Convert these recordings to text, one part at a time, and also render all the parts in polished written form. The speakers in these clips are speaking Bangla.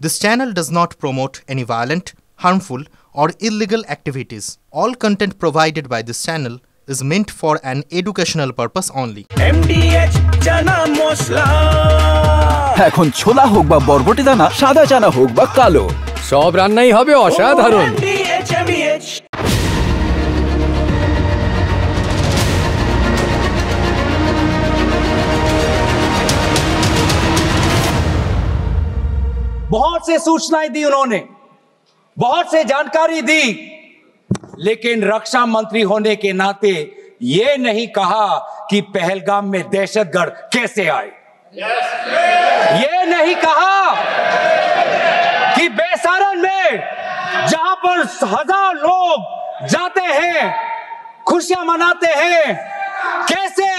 This channel does not promote any violent, harmful, or illegal activities. All content provided by this channel is meant for an educational purpose only. MDH chana masala এখন ছোলা হোক বা বরবটি দানা, সাদা চানা হোক বা কালো, সব রান্নাই হবে অসাধারণ। MDH बहुत से सूचनाएं दी उन्होंने, बहुत से जानकारी दी, लेकिन रक्षा मंत्री होने के नाते ये नहीं कहा कि पहलगाम में दहशतगर्द कैसे आए। ये नहीं कहा कि बेसारन में जहां पर 1000 लोग जाते हैं, खुशियां मनाते हैं, कैसे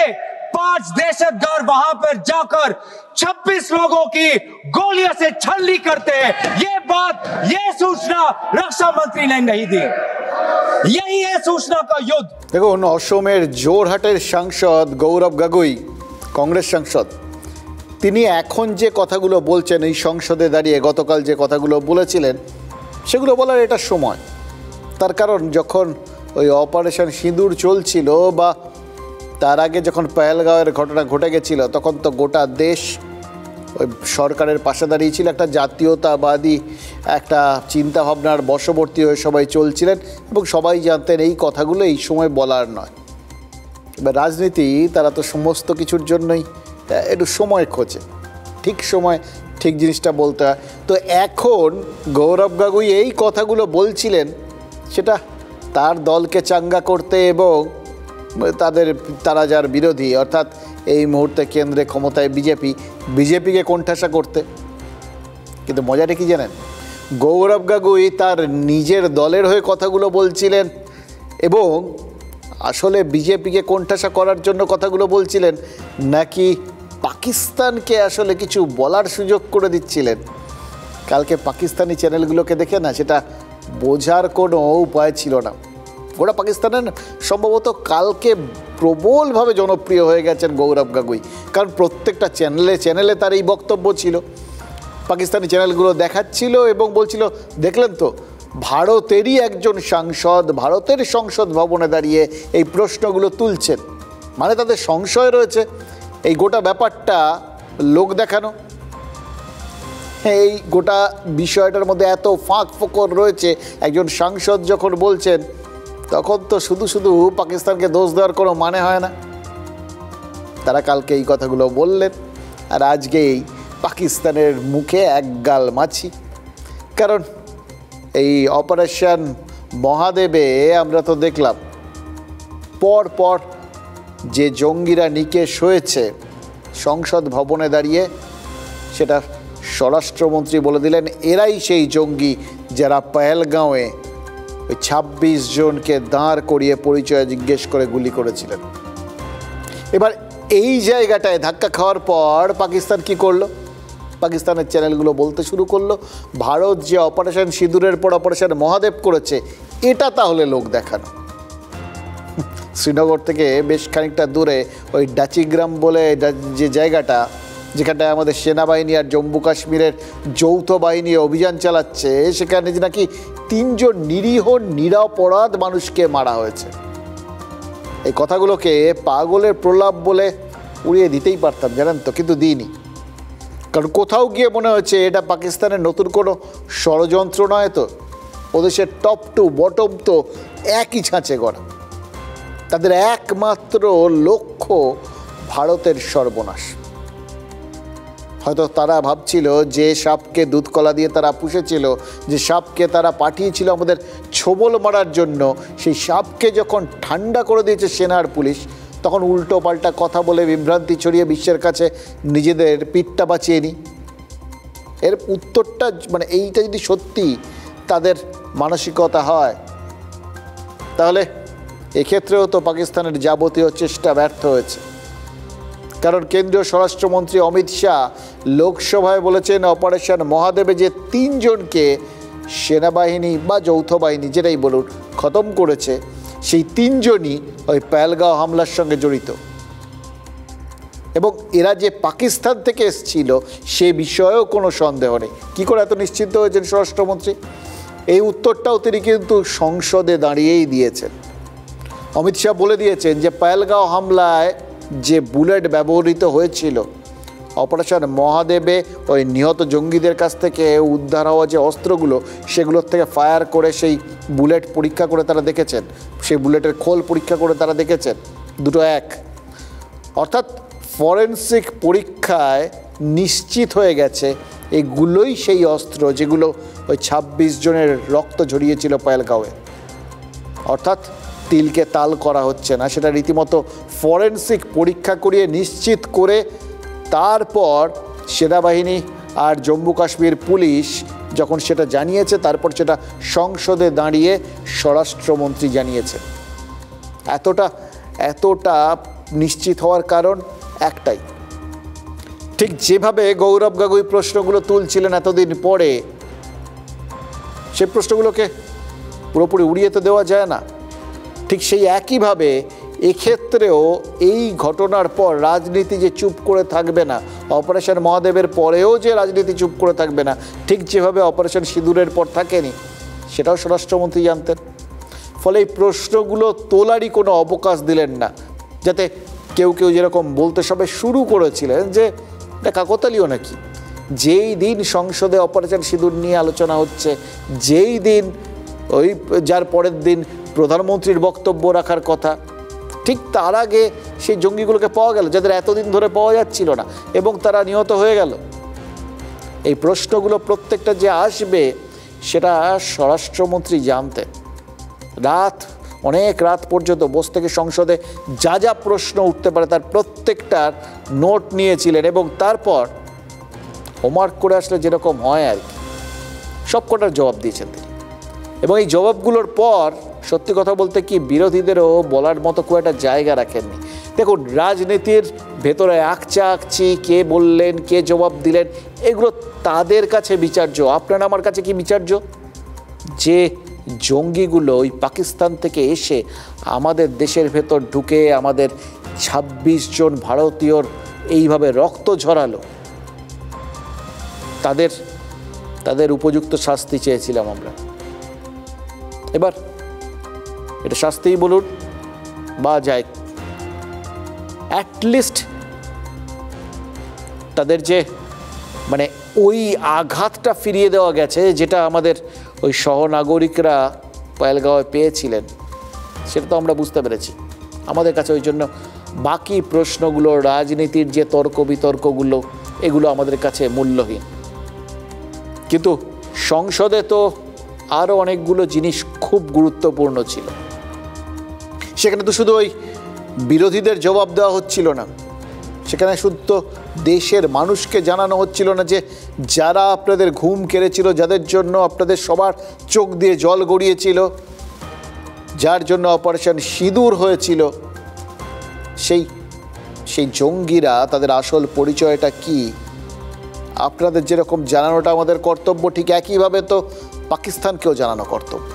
5 दहशतगर्द वहां पर जाकर 26 लोगों की गोलियों से छलनी करते हैं। ये सूचना रक्षा मंत्री ने नहीं दी। यही है सूचना का युद्ध। দেখুন, অসমের জোরহাটের সাংসদ গৌরব গগৈ, কংগ্রেস সাংসদ, তিনি এখন যে কথাগুলো বলছেন, এই সংসদে দাঁড়িয়ে গতকাল যে কথাগুলো বলেছিলেন, সেগুলো বলার এটা সময়। তার কারণ যখন ওই অপারেশন সিঁদুর চলছিল বা তার আগে যখন পেহেলগাঁওয়ের ঘটনা ঘটে গেছিল, তখন তো গোটা দেশ ওই সরকারের পাশে দাঁড়িয়েছিল, একটা জাতীয়তাবাদী একটা চিন্তাভাবনার বশবর্তী হয়ে সবাই চলছিলেন এবং সবাই জানতেন এই কথাগুলো এই সময় বলার নয়। এবার রাজনীতি, তারা তো সমস্ত কিছুর জন্যই একটু সময় খোঁজে, ঠিক সময় ঠিক জিনিসটা বলতে হয়। তো এখন গৌরব গগৈ এই কথাগুলো বলছিলেন, সেটা তার দলকে চাঙ্গা করতে এবং তারা যার বিরোধী, অর্থাৎ এই মুহূর্তে কেন্দ্রে ক্ষমতায় বিজেপিকে কোণঠাসা করতে। কিন্তু মজাটা কি জানেন, গৌরব গগৈ তার নিজের দলের হয়ে কথাগুলো বলছিলেন এবং আসলে বিজেপিকে কোণঠাসা করার জন্য কথাগুলো বলছিলেন, নাকি পাকিস্তানকে আসলে কিছু বলার সুযোগ করে দিচ্ছিলেন। কালকে পাকিস্তানি চ্যানেলগুলোকে দেখে না, সেটা বোঝার কোনো উপায় ছিল না। ওরা পাকিস্তানের সম্ভবত কালকে প্রবলভাবে জনপ্রিয় হয়ে গেছেন গৌরব গগৈ, কারণ প্রত্যেকটা চ্যানেলে তার এই বক্তব্য ছিল। পাকিস্তানি চ্যানেলগুলো দেখাচ্ছিল এবং বলছিল, দেখলেন তো, ভারতেরই একজন সাংসদ ভারতের সংসদ ভবনে দাঁড়িয়ে এই প্রশ্নগুলো তুলছেন, মানে তাদের সংশয় রয়েছে এই গোটা ব্যাপারটা লোক দেখানো। এই গোটা বিষয়টার মধ্যে এত ফাঁক ফোকর রয়েছে, একজন সাংসদ যখন বলছেন, তখন তো শুধু শুধু পাকিস্তানকে দোষ দেওয়ার কোনো মানে হয় না। তারা কালকে এই কথাগুলো বললেন, আর আজকেই পাকিস্তানের মুখে একগাল মাছি। কারণ এই অপারেশন মহাদেবে আমরা তো দেখলাম পর যে জঙ্গিরা নিকেশ হয়েছে সংসদ ভবনে দাঁড়িয়ে, সেটা স্বরাষ্ট্রমন্ত্রী বলে দিলেন এরাই সেই জঙ্গি যারা পেহেলগাঁওয়ে ওই 26 জনকে দাঁড় করিয়ে পরিচয় জিজ্ঞেস করে গুলি করেছিলেন। এবার এই জায়গাটায় ধাক্কা খাওয়ার পর পাকিস্তান কি করলো? পাকিস্তানের চ্যানেলগুলো বলতে শুরু করলো, ভারত যে অপারেশন সিঁদুরের পর অপারেশন মহাদেব করেছে, এটা তাহলে লোক দেখানো। শ্রীনগর থেকে বেশ খানিকটা দূরে ওই ডাচিগ্রাম বলে যে জায়গাটা, যেখানটায় আমাদের সেনাবাহিনী আর জম্মু কাশ্মীরের যৌথ বাহিনী অভিযান চালাচ্ছে, সেখানে নাকি 3 জন নিরীহ নিরপরাধ মানুষকে মারা হয়েছে। এই কথাগুলোকে পাগলের প্রলাপ বলে উড়িয়ে দিতেই পারতাম, জানেন তো, কিন্তু দিইনি। কারণ কোথাও গিয়ে মনে হচ্ছে এটা পাকিস্তানের নতুন কোনো ষড়যন্ত্র নয় তো, ওদেশের টপ টু বটম তো একই ছাঁচে গড়া। তাদের একমাত্র লক্ষ্য ভারতের সর্বনাশ। হয়তো তারা ভাবছিল যে সাপকে দুধ কলা দিয়ে তারা পুষেছিল, যে সাপকে তারা পাঠিয়েছিল আমাদের ছোবল মারার জন্য, সেই সাপকে যখন ঠান্ডা করে দিয়েছে সেনার পুলিশ, তখন উল্টো পাল্টা কথা বলে বিভ্রান্তি ছড়িয়ে বিশ্বের কাছে নিজেদের পিঠটা বাঁচিয়ে নি। এর উত্তরটা, মানে এইটা যদি সত্যি তাদের মানসিকতা হয়, তাহলে এক্ষেত্রেও তো পাকিস্তানের যাবতীয় চেষ্টা ব্যর্থ হয়েছে। কারণ কেন্দ্রীয় স্বরাষ্ট্রমন্ত্রী অমিত শাহ লোকসভায় বলেছেন, অপারেশন মহাদেবে যে 3 জনকে সেনাবাহিনী বা যৌথ বাহিনী যেটাই বলুন খতম করেছে, সেই 3 জনই ওই পেহেলগাঁও হামলার সঙ্গে জড়িত। এবং এরা যে পাকিস্তান থেকে এসেছিল সে বিষয়েও কোনো সন্দেহ নেই। কী করে এত নিশ্চিন্ত হয়েছেন স্বরাষ্ট্রমন্ত্রী? এই উত্তরটাও তিনি কিন্তু সংসদে দাঁড়িয়েই দিয়েছেন। অমিত শাহ বলে দিয়েছেন যে পহেলগাঁও হামলায় যে বুলেট ব্যবহৃত হয়েছিল, অপারেশন মহাদেবে ওই নিহত জঙ্গিদের কাছ থেকে উদ্ধার হওয়া যে অস্ত্রগুলো, সেগুলোর থেকে ফায়ার করে সেই বুলেট পরীক্ষা করে তারা দেখেছেন, সেই বুলেটের খোল পরীক্ষা করে তারা দেখেছেন, দুটো এক। অর্থাৎ ফরেনসিক পরীক্ষায় নিশ্চিত হয়ে গেছে এগুলোই সেই অস্ত্র যেগুলো ওই ২৬ জনের রক্ত ঝরিয়েছিল পহেলগাঁওয়ে। অর্থাৎ তিলকে তাল করা হচ্ছে না, সেটা রীতিমতো ফরেনসিক পরীক্ষা করিয়ে নিশ্চিত করে তারপর সেনাবাহিনী আর জম্মু কাশ্মীর পুলিশ যখন সেটা জানিয়েছে, তারপর সেটা সংসদে দাঁড়িয়ে স্বরাষ্ট্রমন্ত্রী জানিয়েছে। এতটা নিশ্চিত হওয়ার কারণ একটাই, ঠিক যেভাবে গৌরব গগৈ প্রশ্নগুলো তুলছিলেন এতদিন পরে, সে প্রশ্নগুলোকে পুরোপুরি উড়িয়ে তো দেওয়া যায় না। ঠিক সেই একইভাবে এক্ষেত্রেও এই ঘটনার পর রাজনীতি যে চুপ করে থাকবে না, অপারেশন মহাদেবের পরেও যে রাজনীতি চুপ করে থাকবে না, ঠিক যেভাবে অপারেশন সিঁদুরের পর থাকেনি, সেটাও স্বরাষ্ট্রমন্ত্রী জানতেন। ফলে এই প্রশ্নগুলো তোলারই কোনো অবকাশ দিলেন না, যাতে কেউ যেরকম বলতে সবে শুরু করেছিলেন যে এটা কাকতালীয় নাকি, যেই দিন সংসদে অপারেশন সিঁদুর নিয়ে আলোচনা হচ্ছে, যেই দিন যার পরের দিন প্রধানমন্ত্রীর বক্তব্য রাখার কথা, ঠিক তার আগে সেই জঙ্গিগুলোকে পাওয়া গেল যাদের এতদিন ধরে পাওয়া যাচ্ছিল না, এবং তারা নিহত হয়ে গেল। এই প্রশ্নগুলো প্রত্যেকটা যে আসবে সেটা স্বরাষ্ট্রমন্ত্রী জানতেন। অনেক রাত পর্যন্ত বসে থেকে সংসদে যা প্রশ্ন উঠতে পারে তার প্রত্যেকটার নোট নিয়েছিলেন, এবং তারপর হোমওয়ার্ক করে আসলে যেরকম হয় আর কি, সব কটার জবাব দিয়েছেন তিনি। এবং এই জবাবগুলোর পর সত্যি কথা বলতে কি বিরোধীদেরও বলার মতো খুব একটা জায়গা রাখেননি। দেখুন, রাজনীতির ভেতরে আকচি কে বললেন, কে জবাব দিলেন, এগুলো তাদের কাছে বিচার্য। আপনার আমার কাছে কি বিচার্য? যে জঙ্গিগুলো ওই পাকিস্তান থেকে এসে আমাদের দেশের ভেতর ঢুকে আমাদের ২৬ জন ভারতীয়র এইভাবে রক্ত ঝরালো, তাদের উপযুক্ত শাস্তি চেয়েছিলাম আমরা। এবার এটা শাস্তিই বলুন বা যাই, অ্যাটলিস্ট তাদের যে ওই আঘাতটা ফিরিয়ে দেওয়া গেছে, যেটা আমাদের ওই সহনাগরিকরা পহেলগাঁওয়ে পেয়েছিলেন, সেটা তো আমরা বুঝতে পেরেছি। আমাদের কাছে ওই জন্য বাকি প্রশ্নগুলো, রাজনীতির যে তর্ক বিতর্কগুলো, এগুলো আমাদের কাছে মূল্যহীন। কিন্তু সংসদে তো আরও অনেকগুলো জিনিস খুব গুরুত্বপূর্ণ ছিল। সেখানে তো শুধু ওই বিরোধীদের জবাব দেওয়া হচ্ছিল না, সেখানে শুধু দেশের মানুষকে জানানো হচ্ছিল না যে যারা আপনাদের ঘুম কেড়েছিল, যাদের জন্য আপনাদের সবার চোখ দিয়ে জল গড়িয়েছিল, যার জন্য অপারেশন সিঁদুর হয়েছিল, সেই জঙ্গিরা, তাদের আসল পরিচয়টা কি, আপনাদের যেরকম জানানোটা আমাদের কর্তব্য, ঠিক একইভাবে তো পাকিস্তানকেও জানানো কর্তব্য।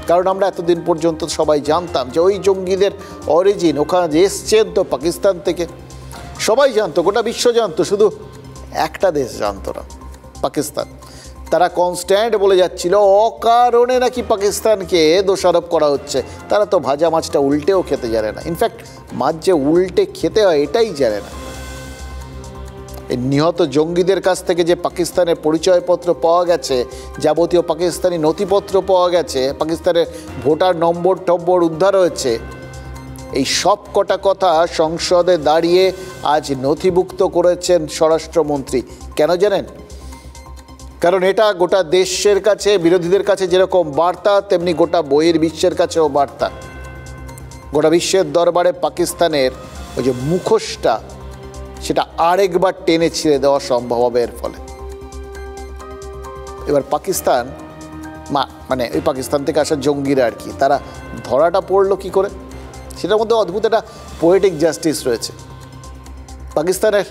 কারণ আমরা এতদিন পর্যন্ত সবাই জানতাম যে ওই জঙ্গিদের অরিজিন ওখানে এসছেন তো পাকিস্তান থেকে, সবাই জানতো, গোটা বিশ্ব জানতো, শুধু একটা দেশ জানতো না, পাকিস্তান। তারা কনস্ট্যান্ট বলে যাচ্ছিল অকারণে নাকি পাকিস্তানকে দোষারোপ করা হচ্ছে। তারা তো ভাজা মাছটা উল্টেও খেতে জানে না, ইনফ্যাক্ট মাছ যে উল্টে খেতে হয় এটাই জানে না। এই নিহত জঙ্গিদের কাছ থেকে যে পাকিস্তানের পরিচয়পত্র পাওয়া গেছে, যাবতীয় পাকিস্তানি নথিপত্র পাওয়া গেছে, পাকিস্তানের ভোটার নম্বর উদ্ধার হয়েছে, এই সব কটা কথা সংসদে দাঁড়িয়ে আজ নথিভুক্ত করেছেন স্বরাষ্ট্রমন্ত্রী। কেন জানেন? কারণ এটা গোটা দেশের কাছে, বিরোধীদের কাছে যেরকম বার্তা, তেমনি গোটা বহির্বিশ্বের কাছেও বার্তা। গোটা বিশ্বের দরবারে পাকিস্তানের ওই যে মুখোশটা, সেটা আরেকবার টেনে ছিঁড়ে দেওয়া সম্ভব হবে এর ফলে। এবার পাকিস্তান ওই পাকিস্তান থেকে আসা জঙ্গিরা আর কি, তারা ধরাটা পড়লো কি করে, সেটার মধ্যে অদ্ভুত একটা পোয়েটিক জাস্টিস রয়েছে। পাকিস্তানের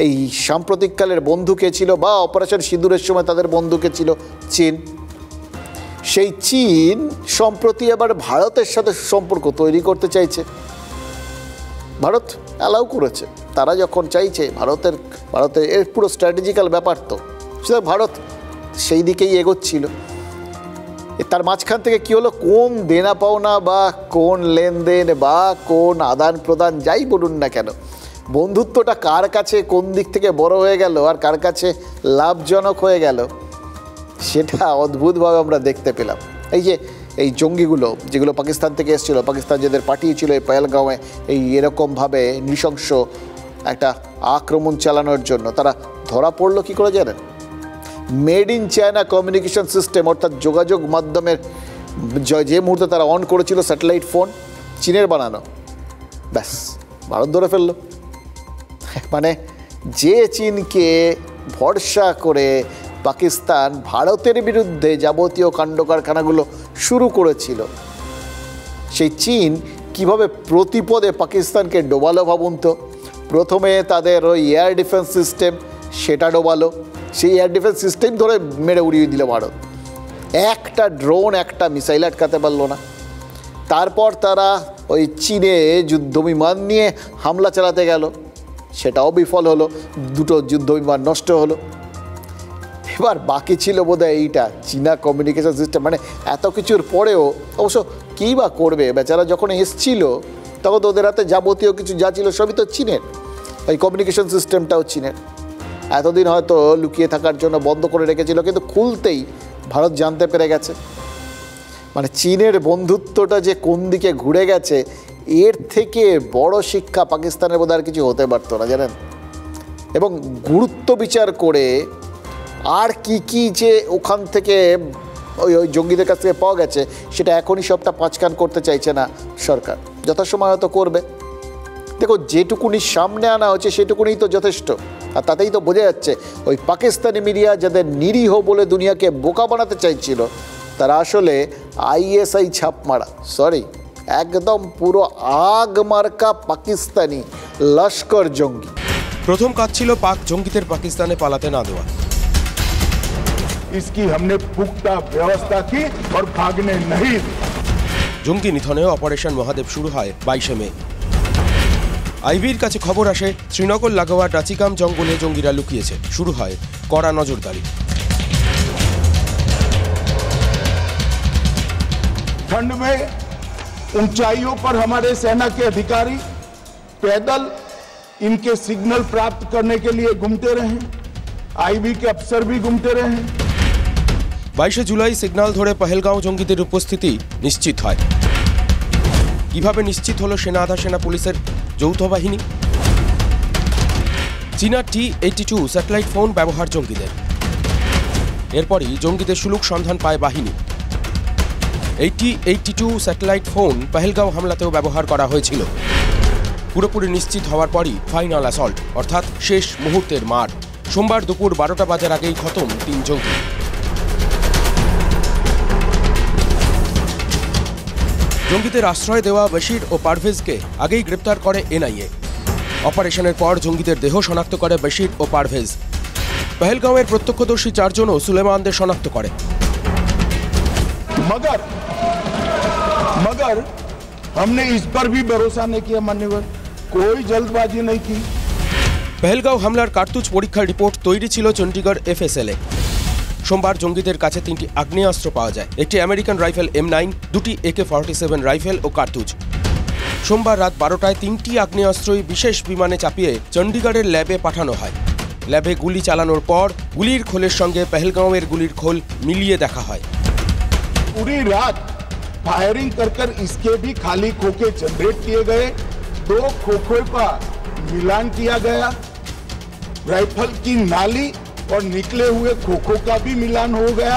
এই সাম্প্রতিককালের বন্ধু কে ছিল, বা অপারেশন সিঁদুরের সময় তাদের বন্ধু কে ছিল? চীন। সেই চীন সম্প্রতি আবার ভারতের সাথে সম্পর্ক তৈরি করতে চাইছে। ভারত অ্যালাউ করেছে। তারা যখন চাইছে ভারতের এর পুরো স্ট্র্যাটেজিক্যাল ব্যাপার তো, সেটা ভারত সেই দিকেই এগোচ্ছিল। তার মাঝখান থেকে কী হলো, কোন দেনা পাওনা বা কোন লেনদেন বা কোন আদান প্রদান যাই বলুন না কেন, বন্ধুত্বটা কার কাছে কোন দিক থেকে বড় হয়ে গেল আর কার কাছে লাভজনক হয়ে গেল, সেটা অদ্ভুতভাবে আমরা দেখতে পেলাম। এই জঙ্গিগুলো যেগুলো পাকিস্তান থেকে এসেছিলো, পাকিস্তান যাদের পাঠিয়েছিল এই পহেলগাঁওয়ে এই এরকমভাবে নৃশংস একটা আক্রমণ চালানোর জন্য, তারা ধরা পড়লো কী করে জানেন? Made in China communication system, অর্থাৎ যোগাযোগ মাধ্যমের যে মুহূর্তে তারা অন করেছিল স্যাটেলাইট ফোন, চীনের বানানো, ব্যাস ভারত ধরে ফেললো। মানে যে চীনকে ভরসা করে পাকিস্তান ভারতের বিরুদ্ধে যাবতীয় কাণ্ড কারখানাগুলো শুরু করেছিল, সেই চীন কিভাবে প্রতিপদে পাকিস্তানকে ডোবালো ভাবুন তো। প্রথমে তাদের ওই এয়ার ডিফেন্স সিস্টেম, সেটা ডোবালো, সেই এয়ার ডিফেন্স সিস্টেম ধরে মেরে উড়িয়ে দিল ভারত। একটা ড্রোন একটা মিসাইল আটকাতে পারলো না। তারপর তারা ওই চীনে যুদ্ধবিমান নিয়ে হামলা চালাতে গেল, সেটাও বিফল হলো, দুটো যুদ্ধবিমান নষ্ট হলো। এবার বাকি ছিল বোধহয় এইটা চীনা কমিউনিকেশন সিস্টেম। মানে এত কিছুর পরেও অবশ্য কী বা করবে, বেচারা যখন এসছিল তখন তো ওদের হাতে যাবতীয় কিছু যা ছিল সবই তো চীনের, ওই কমিউনিকেশন সিস্টেমটাও চীনের। এতদিন হয়তো লুকিয়ে থাকার জন্য বন্ধ করে রেখেছিল, কিন্তু খুলতেই ভারত জানতে পেরে গেছে। মানে চীনের বন্ধুত্বটা যে কোন দিকে ঘুরে গেছে, এর থেকে বড় শিক্ষা পাকিস্তানের বোধহয় আর কিছু হতে পারতো না, জানেন। এবং গুরুত্ব বিচার করে আর কি যে ওখান থেকে ওই জঙ্গিদের কাছ থেকে পাওয়া গেছে, সেটা এখনই সবটা পাঁচকান করতে চাইছে না সরকার, যথাসময় হয়তো করবে। দেখো, যেটুকুনি সামনে আনা হচ্ছে সেটুকুনি তো যথেষ্ট, আর তাতেই তো বোঝা যাচ্ছে ওই পাকিস্তানি মিডিয়া যাদের নিরীহ বলে দুনিয়াকে বোকা বানাতে চাইছিল, তারা আসলে আইএসআই ছাপ মারা, একদম পুরো আগ মার্কা পাকিস্তানি লস্কর জঙ্গি। প্রথম কাজ ছিল পাক জঙ্গিদের পাকিস্তানে পালাতে না দেওয়া। इसकी हमने पुख्ता व्यवस्था की और भागने नहीं। জঙ্গি নিধনে অপারেশন মহাদেব শুরু হয় 22 মে। আইবির কাছে খবর আসে শ্রীনগর লাগোয়া ডাচিকাম জঙ্গলে জঙ্গিরা লুকিয়েছে। শুরু হয় কড়া নজরদারি। ठंड में ऊंचाइयों पर हमारे सेना के अधिकारी पैदल इनके सिग्नल प्राप्त करने के लिए घूमते रहे, आईबी के अफसर भी घूमते रहे। 22 জুলাই সিগন্যাল ধরে পহেলগাঁও জঙ্গিদের উপস্থিতি নিশ্চিত হয়। কিভাবে নিশ্চিত হলো সেনা আধা সেনা পুলিশের যৌথ বাহিনী? চীনা T-82 স্যাটেলাইট ফোন ব্যবহার জঙ্গিদের। এরপরই জঙ্গিদের সুলুক সন্ধান পায় বাহিনী। এই T-82 স্যাটেলাইট ফোন পহেলগাঁও হামলাতেও ব্যবহার করা হয়েছিল। পুরোপুরি নিশ্চিত হওয়ার পরই ফাইনাল অ্যাসল্ট, অর্থাৎ শেষ মুহূর্তের মার। সোমবার দুপুর 12টা বাজার আগেই খতম 3 জঙ্গি। জঙ্গিদের আশ্রয় দেওয়া বশির ও পারভেজকে আগেই গ্রেপ্তার করে এনআইএ। অপারেশনের পর জঙ্গিদের দেহ শনাক্ত করে বশির ও পারভেজ। পহেলগাঁওয়ের প্রত্যক্ষদর্শী 4 জনও সুলেমানদের শনাক্ত করে। मगर हमने इस पर भी भरोसा नहीं किया मान्यवर, कोई जल्दबाजी नहीं की। পহেলগাঁও হামলার কার্তুজ পরীক্ষার রিপোর্ট তৈরি ছিল চণ্ডীগড় FSL-এ। সোমবার জঙ্গিদের কাছে 3টি আগ্নেয়াস্ত্র পাওয়া যায়, একটি আমেরিকান রাইফেল M9, 2টি AK-47 রাইফেল ও কার্তুজ। সোমবার রাত 12টায় 3টি আগ্নেয়াস্ত্রই বিশেষ বিমানে চাপিয়ে চণ্ডীগড়ের ল্যাবে পাঠানো হয়। ল্যাবে গুলি চালানোর পর গুলির খোলের সঙ্গে পহেলগাঁওয়ের গুলির খোল মিলিয়ে দেখা হয়। पूरी रात फायरिंग कर इसके भी खाली खोखे जनरेट किए गए, 2 खोखों का मिलान किया गया, राइफल की नाली और निकले हुए खोखों का भी मिलान हो गया।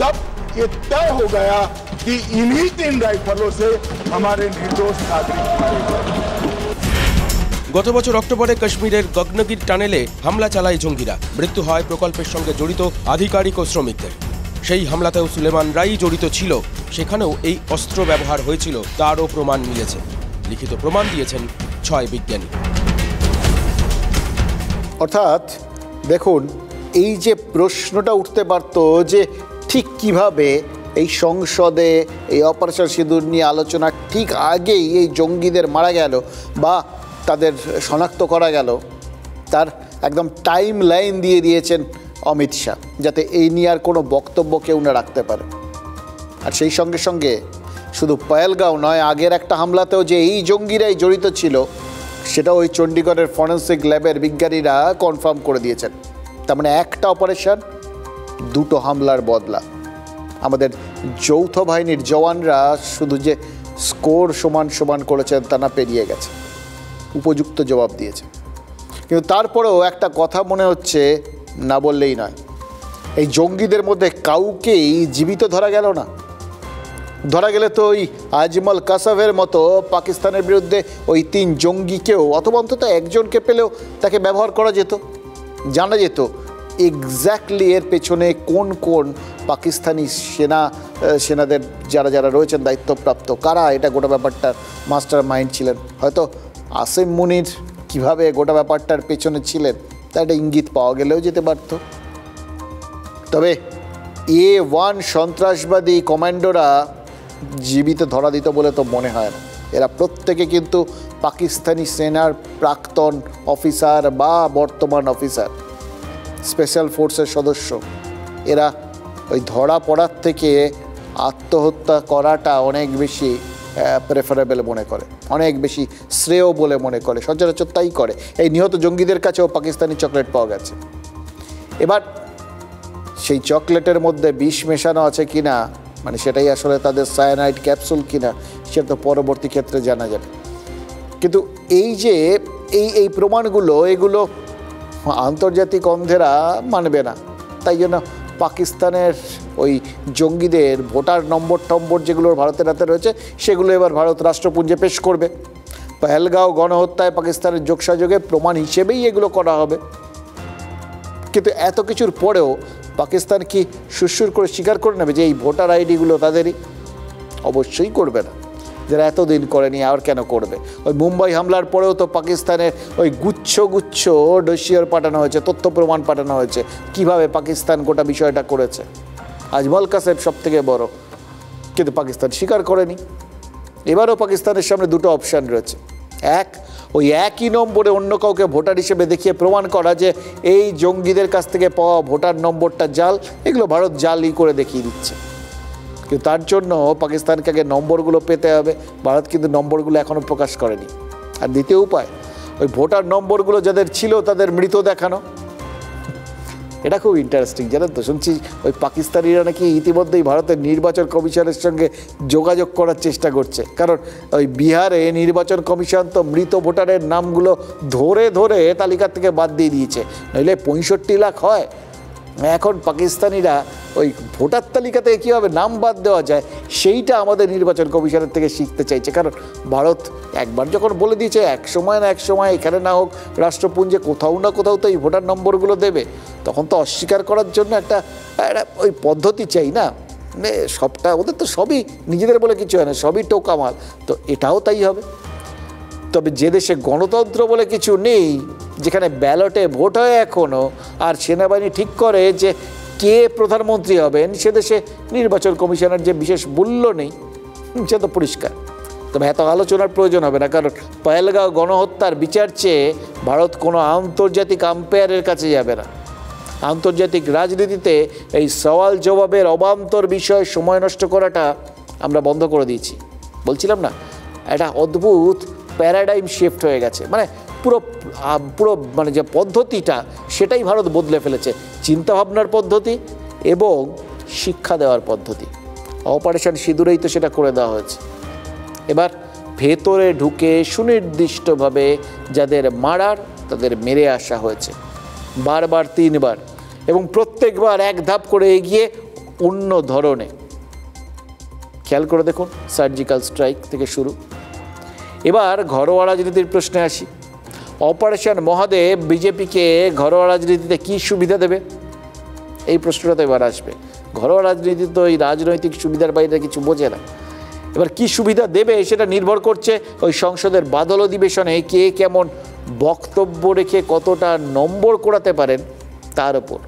तब ये तय हो गया कि इन्हीं 3 राइफलों से हमारे निर्दोष नागरिक मारे गए। গত বছর অক্টোবরে কাশ্মীরের গগনগির টানেলে হামলা চালায় জঙ্গিরা। মৃত্যু হয় প্রকল্পের সঙ্গে জড়িত আধিকারিক ও শ্রমিকদের। সেই হামলাতেও সুলেমানরাই জড়িত ছিল, সেখানেও এই অস্ত্র ব্যবহার হয়েছিল তারও প্রমাণ মিলেছে। লিখিত প্রমাণ দিয়েছেন 6 বিজ্ঞানী। অর্থাৎ দেখুন, এই যে প্রশ্নটা উঠতে পারত যে ঠিক কিভাবে এই সংসদে এই অপারেশন সিঁদুর নিয়ে আলোচনা ঠিক আগেই এই জঙ্গিদের মারা গেল, বা তাদের শনাক্ত করা গেল, তার একদম টাইম লাইন দিয়ে দিয়েছেন অমিত শাহ, যাতে এই নিয়ে আর কোনো বক্তব্য কেউ না রাখতে পারে। আর সেই সঙ্গে সঙ্গে শুধু পহেলগাঁও নয়, আগের একটা হামলাতেও যে এই জঙ্গিরাই জড়িত ছিল সেটা ওই চণ্ডীগড়ের ফরেন্সিক ল্যাবের বিজ্ঞানীরা কনফার্ম করে দিয়েছেন। তার মানে একটা অপারেশন, দুটো হামলার বদলা। আমাদের যৌথ বাহিনীর জওয়ানরা শুধু যে স্কোর সমান সমান করেছেন তা না, পেরিয়ে গেছে, উপযুক্ত জবাব দিয়েছে। কিন্তু তারপরেও একটা কথা মনে হচ্ছে, না বললেই নয়, এই জঙ্গিদের মধ্যে কাউকেই জীবিত ধরা গেল না। ধরা গেলে তো ওই আজমল কাসাভের মতো পাকিস্তানের বিরুদ্ধে ওই 3 জঙ্গিকেও অথবা অন্তত একজনকে পেলেও তাকে ব্যবহার করা যেত, জানা যেত এক্স্যাক্টলি এর পেছনে কোন কোন পাকিস্তানি সেনাদের যারা যারা রয়েছেন দায়িত্বপ্রাপ্ত, কারা এটা গোটা ব্যাপারটার মাস্টার মাইন্ড ছিলেন। হয়তো আসিম মুনির কীভাবে গোটা ব্যাপারটার পেছনে ছিলেন তা একটা ইঙ্গিত পাওয়া গেলেও যেতে পারত। তবে A1 সন্ত্রাসবাদী কমান্ডোরা জীবিত ধরা দিত বলে তো মনে হয় না। এরা প্রত্যেকে কিন্তু পাকিস্তানি সেনার প্রাক্তন অফিসার বা বর্তমান অফিসার, স্পেশাল ফোর্সের সদস্য। এরা ওই ধরা পড়ার থেকে আত্মহত্যা করাটা অনেক বেশি প্রেফারেবল মনে করে, অনেক বেশি শ্রেয় বলে মনে করে, সচরাচর তাই করে। এই নিহত জঙ্গিদের কাছেও পাকিস্তানি চকলেট পাওয়া গেছে। এবার সেই চকলেটের মধ্যে বিষ মেশানো আছে কিনা, মানে সেটাই আসলে তাদের সায়ানাইড ক্যাপসুল কিনা, সেটা তো পরবর্তী ক্ষেত্রে জানা যাবে। কিন্তু এই যে এই প্রমাণগুলো, এগুলো আন্তর্জাতিক অন্ধেরা মানবে না। তাই জন্য পাকিস্তানের ওই জঙ্গিদের ভোটার নম্বর যেগুলো ভারতের হাতে রয়েছে সেগুলো এবার ভারত রাষ্ট্রপুঞ্জে পেশ করবে। পহেলগাঁও গণহত্যায় পাকিস্তানের যোগসাযোগে প্রমাণ হিসেবেই এগুলো করা হবে। কিন্তু এত কিছুর পরেও পাকিস্তান কি সুরসুর করে স্বীকার করে নেবে যে এই ভোটার আইডিগুলো তাদেরই? অবশ্যই করবে না। যারা এতদিন করেনি আর কেন করবে? ওই মুম্বাই হামলার পরেও তো পাকিস্তানের ওই গুচ্ছ ডসিয়ার পাঠানো হয়েছে, তথ্য প্রমাণ পাঠানো হয়েছে কিভাবে পাকিস্তান গোটা বিষয়টা করেছে। আজমল কাসেম সব থেকে বড়, কিন্তু পাকিস্তান স্বীকার করেনি। এবারও পাকিস্তানের সামনে দুটো অপশান রয়েছে। এক, ওই একই নম্বরে অন্য কাউকে ভোটার হিসেবে দেখিয়ে প্রমাণ করা যে এই জঙ্গিদের কাছ থেকে পাওয়া ভোটার নম্বরটা জাল। এগুলো ভারত জালই করে দেখিয়ে দিচ্ছে, কিন্তু তার জন্য পাকিস্তানকে আগে নম্বরগুলো পেতে হবে। ভারত কিন্তু নম্বরগুলো এখনও প্রকাশ করেনি। আর দ্বিতীয় উপায়, ওই ভোটার নম্বরগুলো যাদের ছিল তাদের মৃত দেখানো। এটা খুব ইন্টারেস্টিং, জানেন তো? শুনছি ওই পাকিস্তানিরা নাকি ইতিমধ্যেই ভারতের নির্বাচন কমিশনের সঙ্গে যোগাযোগ করার চেষ্টা করছে। কারণ ওই বিহারে নির্বাচন কমিশন তো মৃত ভোটারের নামগুলো ধরে ধরে তালিকা থেকে বাদ দিয়ে দিয়েছে, নইলে 65 লাখ হয়। এখন পাকিস্তানিরা ওই ভোটার তালিকা থেকে কীভাবে নাম বাদ দেওয়া যায় সেইটা আমাদের নির্বাচন কমিশনের থেকে শিখতে চাইছে। কারণ ভারত একবার যখন বলে দিয়েছে এক সময় না এক সময় এখানে না হোক রাষ্ট্রপুঞ্জে কোথাও না কোথাও তো এই ভোটার নম্বরগুলো দেবে, তখন তো অস্বীকার করার জন্য একটা ওই পদ্ধতি চাই না। সবটা ওদের তো সবই নিজেদের বলে কিছু হয় না, সবই টোকামাল। তো এটাও তাই হবে। তবে যে দেশে গণতন্ত্র বলে কিছু নেই, যেখানে ব্যালটে ভোট হয় এখনও, আর সেনাবাহিনী ঠিক করে যে কে প্রধানমন্ত্রী হবেন, সে দেশে নির্বাচন কমিশনের যে বিশেষ মূল্য নেই, সে তো পরিষ্কার। তবে এত আলোচনার প্রয়োজন হবে না, কারণ পহেলগাঁও গণহত্যার বিচার চেয়ে ভারত কোনো আন্তর্জাতিক আম্পায়ারের কাছে যাবে না। আন্তর্জাতিক রাজনীতিতে এই সওয়াল জবাবের অবান্তর বিষয়ে সময় নষ্ট করাটা আমরা বন্ধ করে দিয়েছি। বলছিলাম না, একটা অদ্ভুত প্যারাডাইম শিফট হয়ে গেছে। মানে পুরো মানে যে পদ্ধতিটা সেটাই ভারত বদলে ফেলেছে, চিন্তাভাবনার পদ্ধতি এবং শিক্ষা দেওয়ার পদ্ধতি। অপারেশন সিঁদুরেই তো সেটা করে দেওয়া হয়েছে। এবার ভেতরে ঢুকে সুনির্দিষ্টভাবে যাদের মারার তাদের মেরে আসা হয়েছে, বারবার 3 বার, এবং প্রত্যেকবার এক ধাপ করে এগিয়ে অন্য ধরনে। খেয়াল করে দেখুন, সার্জিক্যাল স্ট্রাইক থেকে শুরু। এবার ঘরোয়া রাজনীতির প্রশ্নে আসি। অপারেশন মহাদেব বিজেপিকে ঘরোয়া রাজনীতিতে কী সুবিধা দেবে, এই প্রশ্নটা তো এবার আসবে। ঘরোয়া রাজনীতি তো এই রাজনৈতিক সুবিধার বাইরে কিছু বোঝে না। এবার কী সুবিধা দেবে সেটা নির্ভর করছে ওই সংসদের বাদল অধিবেশনে কে কেমন বক্তব্য রেখে কতটা নম্বর করাতে পারেন তার ওপর।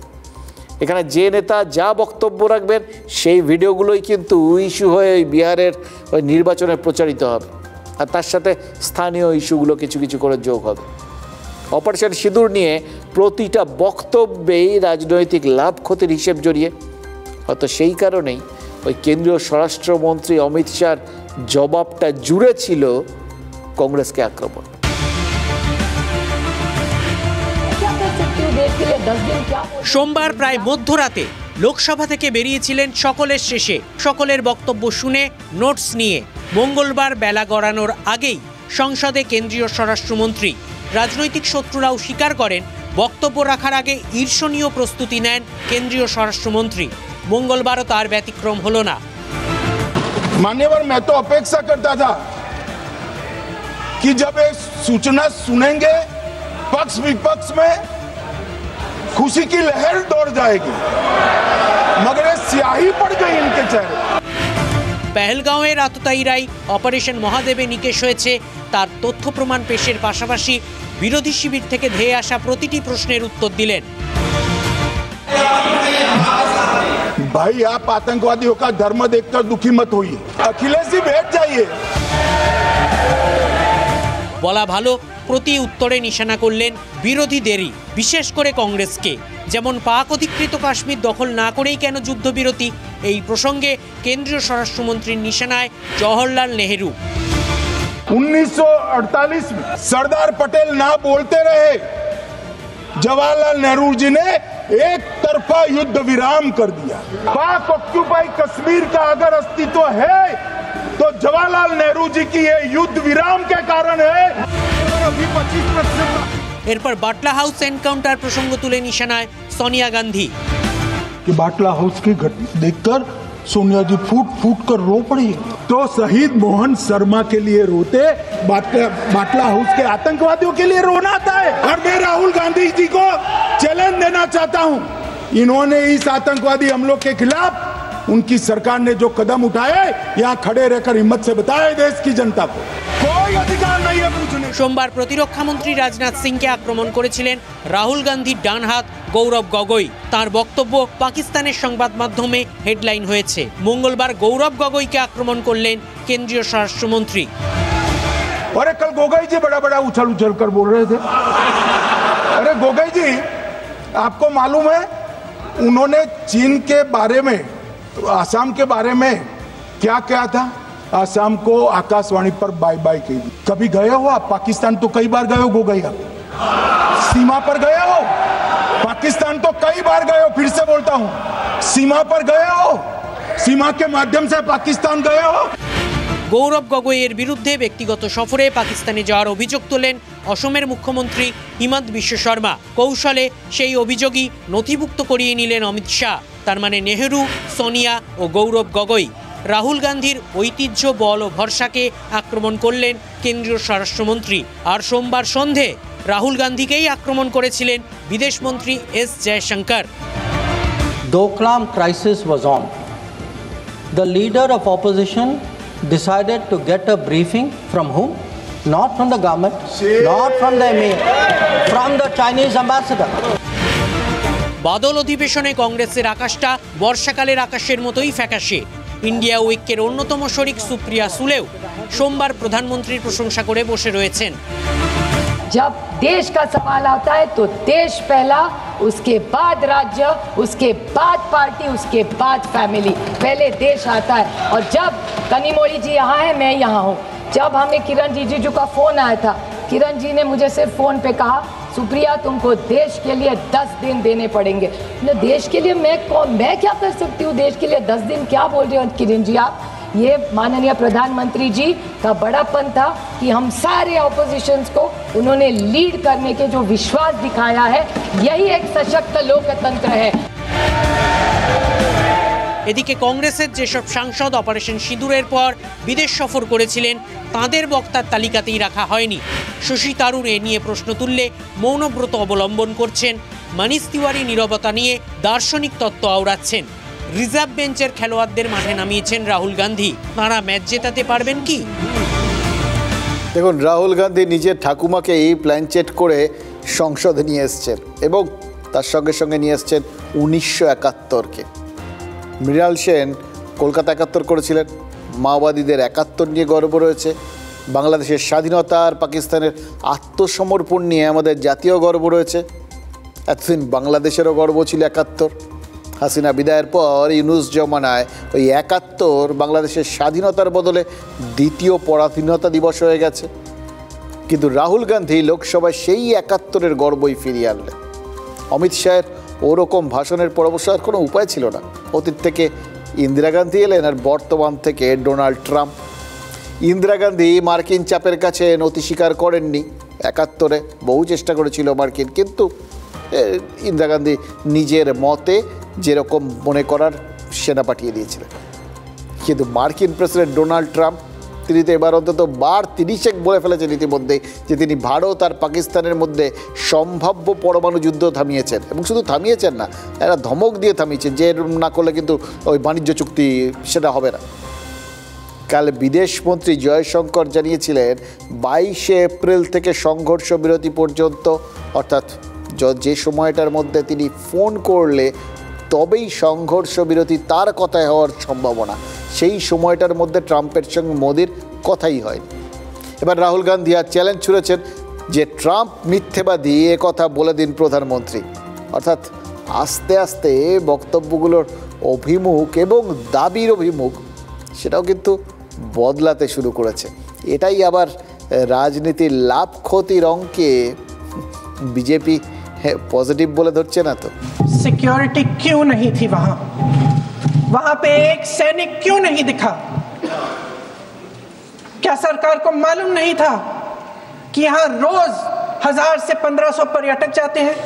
এখানে যে নেতা যা বক্তব্য রাখবেন সেই ভিডিওগুলোই কিন্তু ইস্যু হয়ে ওই বিহারের ওই নির্বাচনে প্রচারিত হবে। আর তার সাথে স্থানীয় ইস্যুগুলো কিছু কিছু করে যোগ হবে। অপারেশন সিঁদুর নিয়ে প্রতিটা বক্তব্যেই রাজনৈতিক লাভ ক্ষতির হিসেব জড়িয়ে, হয়তো সেই কারণেই ওই কেন্দ্রীয় স্বরাষ্ট্রমন্ত্রী অমিত শাহর জবাবটা জুড়ে ছিল কংগ্রেসকে আক্রমণ। সোমবার প্রায় মধ্যরাতে লোকসভা থেকে বেরিয়েছিলেন সকলের শেষে, সকলের বক্তব্য শুনে নোটস নিয়ে। মঙ্গলবার বেলা গড়ানোর আগেই সংসদে কেন্দ্রীয় স্বরাষ্ট্রমন্ত্রী। রাজনৈতিক শত্রুরাও স্বীকার করেন বক্তব্য রাখার আগে ঈর্ষণীয় প্রস্তুতি নেন কেন্দ্রীয় স্বরাষ্ট্রমন্ত্রী। মঙ্গলবারও তার ব্যতিক্রম হলো না। मान्यवर, मैं तो अपेक्षा करता था कि जब ये सूचना सुनेंगे पक्ष विपक्ष में खुशी की लहर दौड़ जाएगी, मगर ये स्याही पड़ गई इनके चेहरे। পেহেলগাঁওয়ের আততায়ীরাই অপারেশন মহাদেবে নিকেশ হয়েছে তার তথ্য প্রমাণ পেশের পাশাপাশি বিরোধী শিবির থেকে ধেয়ে আসা প্রতিটি প্রশ্নের উত্তর দিলেন। भाई, आप आतंकवादियों का धर्म देखकर दुखी मत होइए, अखिलेश जी बैठ जाइए। বলা ভালো, প্রতি উত্তরে নিশানা করলেন বিরোধীদেরই, বিশেষ করে কংগ্রেসকে। যেমন পাক অধিকৃত কাশ্মীর দখল না করেই কেন যুদ্ধবিরতি, এই প্রসঙ্গে কেন্দ্রীয় স্বরাষ্ট্রমন্ত্রীর নিশানায় জওহরলাল নেহেরু। 1948 में सरदार पटेल ना बोलते रहे, जवाहरलाल नेहरू जी ने एक तरफा युद्ध विराम कर दिया। पाक ऑक्यूपाई कश्मीर का अगर अस्तित्व है तो जवाहरलाल नेहरू जी की ये युद्ध विराम के कारण है। এরপর বাটলা হাউস এনকাউন্টার প্রসঙ্গ তুলে নিশানায় সোনিয়া গান্ধী। कि बाटला हाउस की घटना देखकर सोनिया जी फूट फूट कर रो पड़ी। तो शहीद मोहन शर्मा के लिए रोते, बाटला हाउस के आतंकवादियों के लिए रोना आता है। और मैं राहुल गांधी जी को चैलेंज देना चाहता हूं, इन्होंने इस आतंकवादी हमलों के खिलाफ उनकी सरकार ने जो कदम उठाए, यहाँ खड़े रहकर हिम्मत से बताए देश की जनता को कोई अधिकार नहीं है पूछने। সোমবার প্রতিরক্ষা মন্ত্রী রাজনাথ সিংকে আক্রমণ করেছিলেন রাহুল গান্ধীর ডান হাত গৌরব গগৈ। তার বক্তব্য পাকিস্তানের সংবাদ মাধ্যমে হেডলাইন হয়েছে। মঙ্গলবার গৌরব গগৈকে আক্রমণ করলেন কেন্দ্রীয় স্বরাষ্ট্রমন্ত্রী। अरे कल गोगोई जी बड़ा बड़ा उछल उछल कर बोल रहे थे। अरे गोगोई जी, आपको मालूम है उन्होंने चीन के बारे में, आसाम के बारे में क्या क्या था? आसाम को आकाशवाणी पर बाय बाय की। कभी गए हो आप पाकिस्तान? तो कई बार गए हो गोगोई, आप सीमा पर गए हो? पाकिस्तान तो कई बार गए हो, फिर से बोलता हूं, सीमा पर गए हो? सीमा के माध्यम से पाकिस्तान गए हो? গৌরব গগৈয়ের বিরুদ্ধে ব্যক্তিগত সফরে পাকিস্তানে যাওয়ার অভিযোগ তোলেন অসমের মুখ্যমন্ত্রী হিমন্ত বিশ্ব শর্মা। কৌশলে সেই অভিযোগই নথিভুক্ত করিয়ে নিলেন অমিত শাহ। তার মানে নেহেরু, সোনিয়া ও গৌরব গগৈ। রাহুল গান্ধীর ঐতিহ্য, বল ও ভরসাকে আক্রমণ করলেন কেন্দ্রীয় স্বরাষ্ট্রমন্ত্রী। আর সোমবার সন্ধে রাহুল গান্ধীকেই আক্রমণ করেছিলেন বিদেশমন্ত্রী S Jaishankar. Doklam crisis was on. The leader of opposition decided to get a briefing from whom? Not from the government, not from the emir, from the Chinese ambassador. বাদল অধিবেশনে কংগ্রেসের আকাশটা বর্ষাকালের আকাশের মতোই ফ্যাকাশে। ইন্ডিয়া ঐক্যের অন্যতম শরিক সুপ্রিয়া সুলেও সোমবার প্রধানমন্ত্রীর প্রশংসা করে বসে রয়েছেন। जब देश का सवाल आता है तो देश पहला, उसके बाद राज्य, उसके बाद पार्टी, उसके बाद फैमिली, पहले देश आता है। और जब कनिमोई जी यहाँ है, मैं यहाँ हूँ, जब हमें किरण रिजिजू का फोन आया था, किरण जी ने मुझे सिर्फ फोन पे कहा, सुप्रिया तुमको देश के लिए 10 दिन देने पड़ेंगे। देश के लिए मैं क्या कर सकती हूँ? देश के लिए 10 दिन क्या बोल रहे हो किरण जी आप? ये माननीय प्रधानमंत्री जी का बड़ापन था कि हम सारे ऑपोजिशंस को उन्होंने लीड करने के जो विश्वास दिखाया है, यही एक सशक्त लोकतंत्र है। এদিকে কংগ্রেসের যেসব সাংসদ অপারেশন সিঁদুরের পর বিদেশ সফর করেছিলেন তাঁদের বক্তার তালিকাতেই রাখা হয়নি। শশী তারুর এ নিয়ে প্রশ্ন তুললে মৌনব্রত অবলম্বন করছেন, মনীষ তিওয়ারি নীরবতা নিয়ে দার্শনিক তত্ত্ব আওড়াচ্ছেন। রিজার্ভ বেঞ্চের খেলোয়াড়দের মাঠে নামিয়েছেন রাহুল গান্ধী। তাঁরা ম্যাচ জেতাতে পারবেন কি? দেখুন, রাহুল গান্ধী নিজের ঠাকুমাকে এই প্ল্যানচেট করে সংসদে নিয়ে এসছেন এবং তার সঙ্গে সঙ্গে নিয়ে এসছেন 1971-কে। মৃণাল সেন কলকাতা 71 করেছিলেন, মাওবাদীদের 71 নিয়ে গর্ব রয়েছে, বাংলাদেশের স্বাধীনতা আর পাকিস্তানের আত্মসমর্পণ নিয়ে আমাদের জাতীয় গর্ব রয়েছে। এতদিন বাংলাদেশেরও গর্ব ছিল ৭১। হাসিনা বিদায়ের পর ইউনুস জমানায় ওই ৭১ বাংলাদেশের স্বাধীনতার বদলে দ্বিতীয় পরাধীনতা দিবস হয়ে গেছে। কিন্তু রাহুল গান্ধী লোকসভায় সেই ৭১-এর গর্বই ফিরিয়ে আনলেন। অমিত শাহের ওরকম ভাষণের পর অবশ্য আর কোনো উপায় ছিল না। অতীত থেকে ইন্দিরা গান্ধী এলেন আর বর্তমান থেকে ডোনাল্ড ট্রাম্প। ইন্দিরা গান্ধী মার্কিন চাপের কাছে নতি স্বীকার করেননি। ৭১-এ বহু চেষ্টা করেছিল মার্কিন, কিন্তু ইন্দিরা গান্ধী নিজের মতে যেরকম মনে করার সেনা পাঠিয়ে দিয়েছিলেন। কিন্তু মার্কিন প্রেসিডেন্ট ডোনাল্ড ট্রাম্প তিনি তো এবার অন্তত বার ৩০ বলে ফেলেছেন ইতিমধ্যে যে তিনি ভারত আর পাকিস্তানের মধ্যে সম্ভাব্য পরমাণু যুদ্ধ থামিয়েছেন, এবং শুধু থামিয়েছেন না, এরা ধমক দিয়ে থামিয়েছেন যে এরকম না করলে কিন্তু ওই বাণিজ্য চুক্তি সেটা হবে না। কাল বিদেশমন্ত্রী জয়শঙ্কর জানিয়েছিলেন ২২ এপ্রিল থেকে সংঘর্ষ বিরতি পর্যন্ত, অর্থাৎ যে সময়টার মধ্যে তিনি ফোন করলে তবেই সংঘর্ষ বিরতি তার কথায় হওয়ার সম্ভাবনা, সেই সময়টার মধ্যে ট্রাম্পের সঙ্গে মোদির কথাই হয়নি। এবার রাহুল গান্ধী আর চ্যালেঞ্জ ছুড়েছেন যে ট্রাম্প মিথ্যেবাদী এ কথা বলে দিন প্রধানমন্ত্রী। অর্থাৎ আস্তে আস্তে বক্তব্যগুলোর অভিমুখ এবং দাবির অভিমুখ সেটাও কিন্তু বদলাতে শুরু করেছে। এটাই আবার রাজনীতির লাভ ক্ষতির অঙ্কে বিজেপি पॉजिटिव बोले धरছে না তো। सिक्योरिटी क्यों नहीं थी वहां पे एक सैनिक क्यों नहीं दिखा? क्या सरकार को मालूम नहीं था कि यहाँ रोज 1000 से 1500 पर्यटक जाते हैं?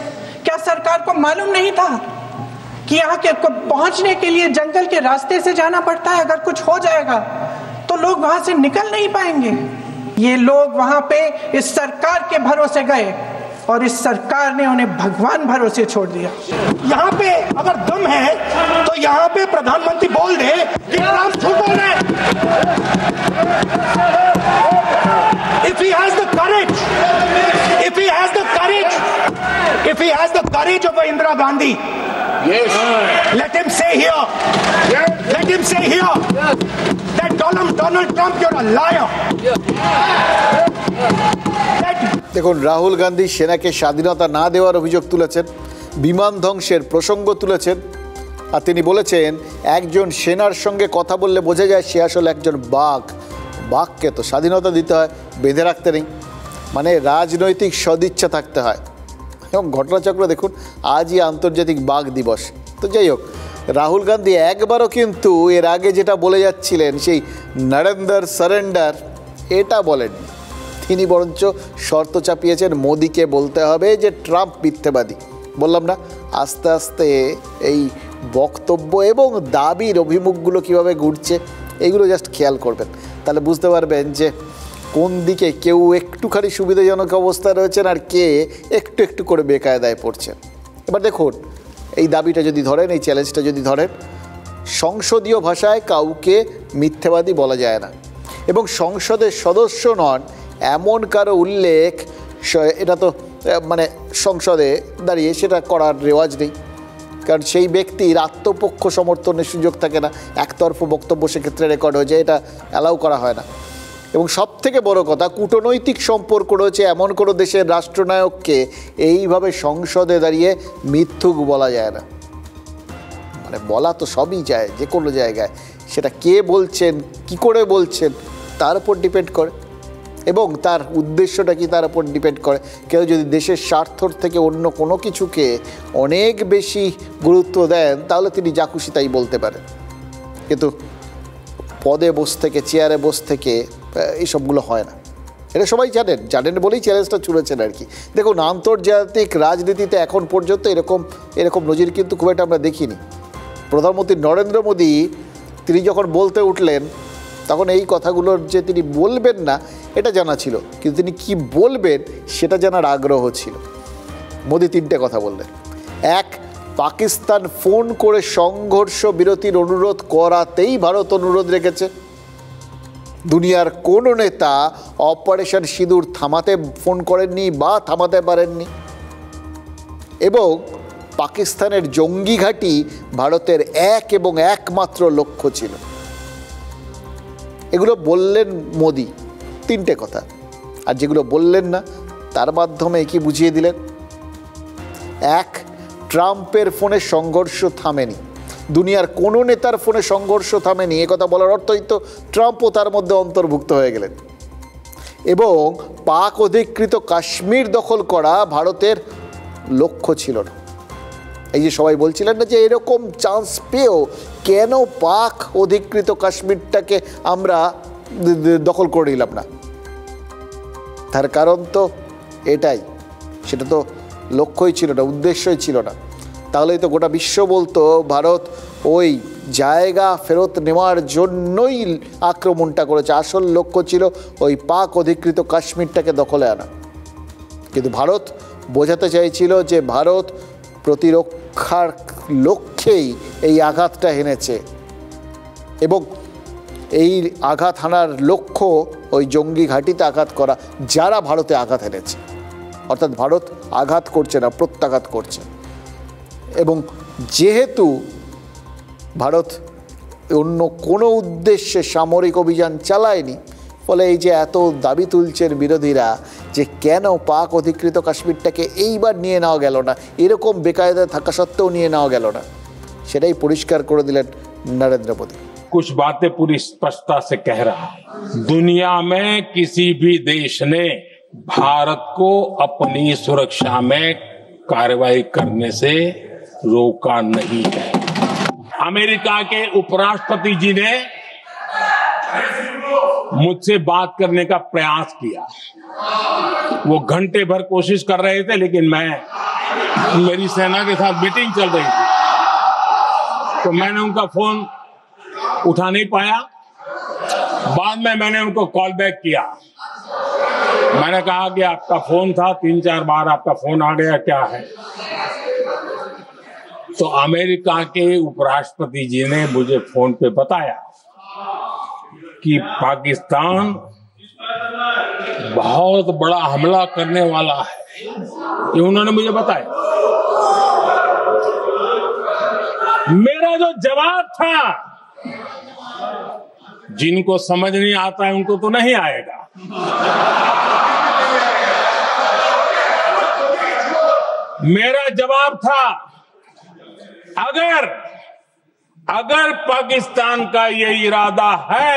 क्या सरकार को मालूम नहीं था कि यहाँ के पहुंचने के लिए जंगल के रास्ते से जाना पड़ता है? अगर कुछ हो जाएगा तो लोग वहां से निकल नहीं पाएंगे। ये लोग वहां पे इस सरकार के भरोसे गए और इस सरकार ने उन्हें भगवान भरोसे छोड़ दिया। यहाँ पे अगर दम है तो यहाँ पे प्रधानमंत्री बोल दे कि ट्रम्प झूठ बोल रहे हैं। If he has the courage, if he has the courage, if he has the courage of Indira Gandhi, yes, let him say here, let him say here that Donald Trump, you're a liar. দেখুন, রাহুল গান্ধী সেনাকে স্বাধীনতা না দেওয়ার অভিযোগ তুলেছেন, বিমান ধ্বংসের প্রসঙ্গ তুলেছেন, আর তিনি বলেছেন একজন সেনার সঙ্গে কথা বললে বোঝা যায় সে আসলে একজন বাঘ। বাঘকে তো স্বাধীনতা দিতে হয়, বেঁধে রাখতে নেই, মানে রাজনৈতিক সদিচ্ছা থাকতে হয়। এবং ঘটনাচক্র দেখুন, আজই আন্তর্জাতিক বাঘ দিবস। তো যাই হোক, রাহুল গান্ধী একবারও কিন্তু এর আগে যেটা বলে যাচ্ছিলেন সেই নরেন্দ্র সারেন্ডার এটা বলেননি। তিনি বরঞ্চ শর্ত চাপিয়েছেন মোদিকে বলতে হবে যে ট্রাম্প মিথ্যেবাদী। বললাম না, আস্তে আস্তে এই বক্তব্য এবং দাবির অভিমুখগুলো কীভাবে ঘুরছে এইগুলো জাস্ট খেয়াল করবেন, তাহলে বুঝতে পারবেন যে কোন দিকে কেউ একটুখানি সুবিধাজনক অবস্থায় রয়েছেন আর কে একটু একটু করে বেকায়দায় পড়ছেন। এবার দেখুন, এই দাবিটা যদি ধরেন, এই চ্যালেঞ্জটা যদি ধরেন, সংসদীয় ভাষায় কাউকে মিথ্যেবাদী বলা যায় না, এবং সংসদের সদস্য নন এমন কারো উল্লেখ, এটা তো মানে সংসদে দাঁড়িয়ে সেটা করার রেওয়াজ নেই, কারণ সেই ব্যক্তির আত্মপক্ষ সমর্থনের সুযোগ থাকে না, একতরফা বক্তব্য সেক্ষেত্রে রেকর্ড হয়ে যায়, এটা অ্যালাউ করা হয় না। এবং সবথেকে বড় কথা, কূটনৈতিক সম্পর্ক রয়েছে এমন কোনো দেশের রাষ্ট্রনায়ককে এইভাবে সংসদে দাঁড়িয়ে মিথ্যুক বলা যায় না। মানে বলা তো সবই যায়, যে কোনো জায়গায়, সেটা কে বলছেন, কি করে বলছেন তার উপর ডিপেন্ড করে, এবং তার উদ্দেশ্যটা কি তার উপর ডিপেন্ড করে। কেউ যদি দেশের স্বার্থর থেকে অন্য কোনো কিছুকে অনেক বেশি গুরুত্ব দেন তাহলে তিনি যা খুশি তাই বলতে পারেন, কিন্তু পদে বসে থেকে, চেয়ারে বসে থেকে এইসবগুলো হয় না। এটা সবাই জানেন বলেই চ্যালেঞ্জটা ছুড়েছেন আর কি। দেখুন, আন্তর্জাতিক রাজনীতিতে এখন পর্যন্ত এরকম নজির কিন্তু খুব একটা আমরা দেখিনি। প্রধানমন্ত্রী নরেন্দ্র মোদী তিনি যখন বলতে উঠলেন তখন এই কথাগুলোর যে তিনি বলবেন না এটা জানা ছিল, কিন্তু তিনি কি বলবেন সেটা জানার আগ্রহ ছিল। মোদী 3টে কথা বললেন। 1, পাকিস্তান ফোন করে সংঘর্ষ বিরতির অনুরোধ করাতেই ভারত অনুরোধ রেখেছে। দুনিয়ার কোনো নেতা অপারেশন সিঁদুর থামাতে ফোন করেননি বা থামাতে পারেননি, এবং পাকিস্তানের জঙ্গি ঘাঁটি ভারতের এক এবং একমাত্র লক্ষ্য ছিল। এগুলো বললেন মোদি, তিনটে কথা। আর যেগুলো বললেন না তার মাধ্যমে কি বুঝিয়ে দিলেন? এক, ট্রাম্পের ফোনে সংঘর্ষ থামেনি, দুনিয়ার কোনো নেতার ফোনে সংঘর্ষ থামেনি। একথা বলার অর্থই তো ট্রাম্পও তার মধ্যে অন্তর্ভুক্ত হয়ে গেলেন। এবং পাক অধিকৃত কাশ্মীর দখল করা ভারতের লক্ষ্য ছিল না। এই যে সবাই বলছিলেন না যে এরকম চান্স পেয়েও কেন পাক অধিকৃত কাশ্মীরটাকে আমরা দখল করে নিলাম না, তার কারণ তো এটাই, সেটা তো লক্ষ্যই ছিল না, উদ্দেশ্যই ছিল না। তাহলেই তো গোটা বিশ্ব বলতো ভারত ওই জায়গা ফেরত নেওয়ার জন্যই আক্রমণটা করেছে, আসল লক্ষ্য ছিল ওই পাক অধিকৃত কাশ্মীরটাকে দখলে আনা। কিন্তু ভারত বোঝাতে চাইছিল যে ভারত প্রতিরক্ষার লক্ষ্যেই এই আঘাতটা হেনেছে এবং এই আঘাত হানার লক্ষ্য ওই জঙ্গি ঘাঁটিতে আঘাত করা, যারা ভারতে আঘাত হেনেছে। অর্থাৎ ভারত আঘাত করছে না, প্রত্যাঘাত করছে। এবং যেহেতু ভারত অন্য কোনো উদ্দেশ্যে সামরিক অভিযান চালায়নি, ফলে এই যে এত দাবি তুলছেন বিরোধীরা যে কেন পাক অধিকৃত কাশ্মীরটাকে এইবার নিয়ে নেওয়া গেল না, এরকম বেকায়দা থাকা সত্ত্বেও নিয়ে নেওয়া গেল না, সেটাই পরিষ্কার করে দিলেন নরেন্দ্র মোদী। कुछ बातें पूरी स्पष्टता से कह रहा है, दुनिया में किसी भी देश ने भारत को अपनी सुरक्षा में कार्रवाई करने से रोका नहीं है। अमेरिका के उपराष्ट्रपति जी ने मुझसे बात करने का प्रयास किया, वो घंटे भर कोशिश कर रहे थे, लेकिन मेरी सेना के साथ मीटिंग चल रही थी, तो मैंने उनका फोन उठा नहीं पाया। बाद में मैंने उनको कॉल बैक किया, मैंने कहा कि आपका फोन था, 3-4 बार आपका फोन आ गया, क्या है? तो अमेरिका के उपराष्ट्रपति जी ने मुझे फोन पे बताया कि पाकिस्तान बहुत बड़ा हमला करने वाला है, ये उन्होंने मुझे बताया। मेरा जो जवाब था, जिनको समझ नहीं आता है उनको तो नहीं आएगा, मेरा जवाब था अगर पाकिस्तान का ये इरादा है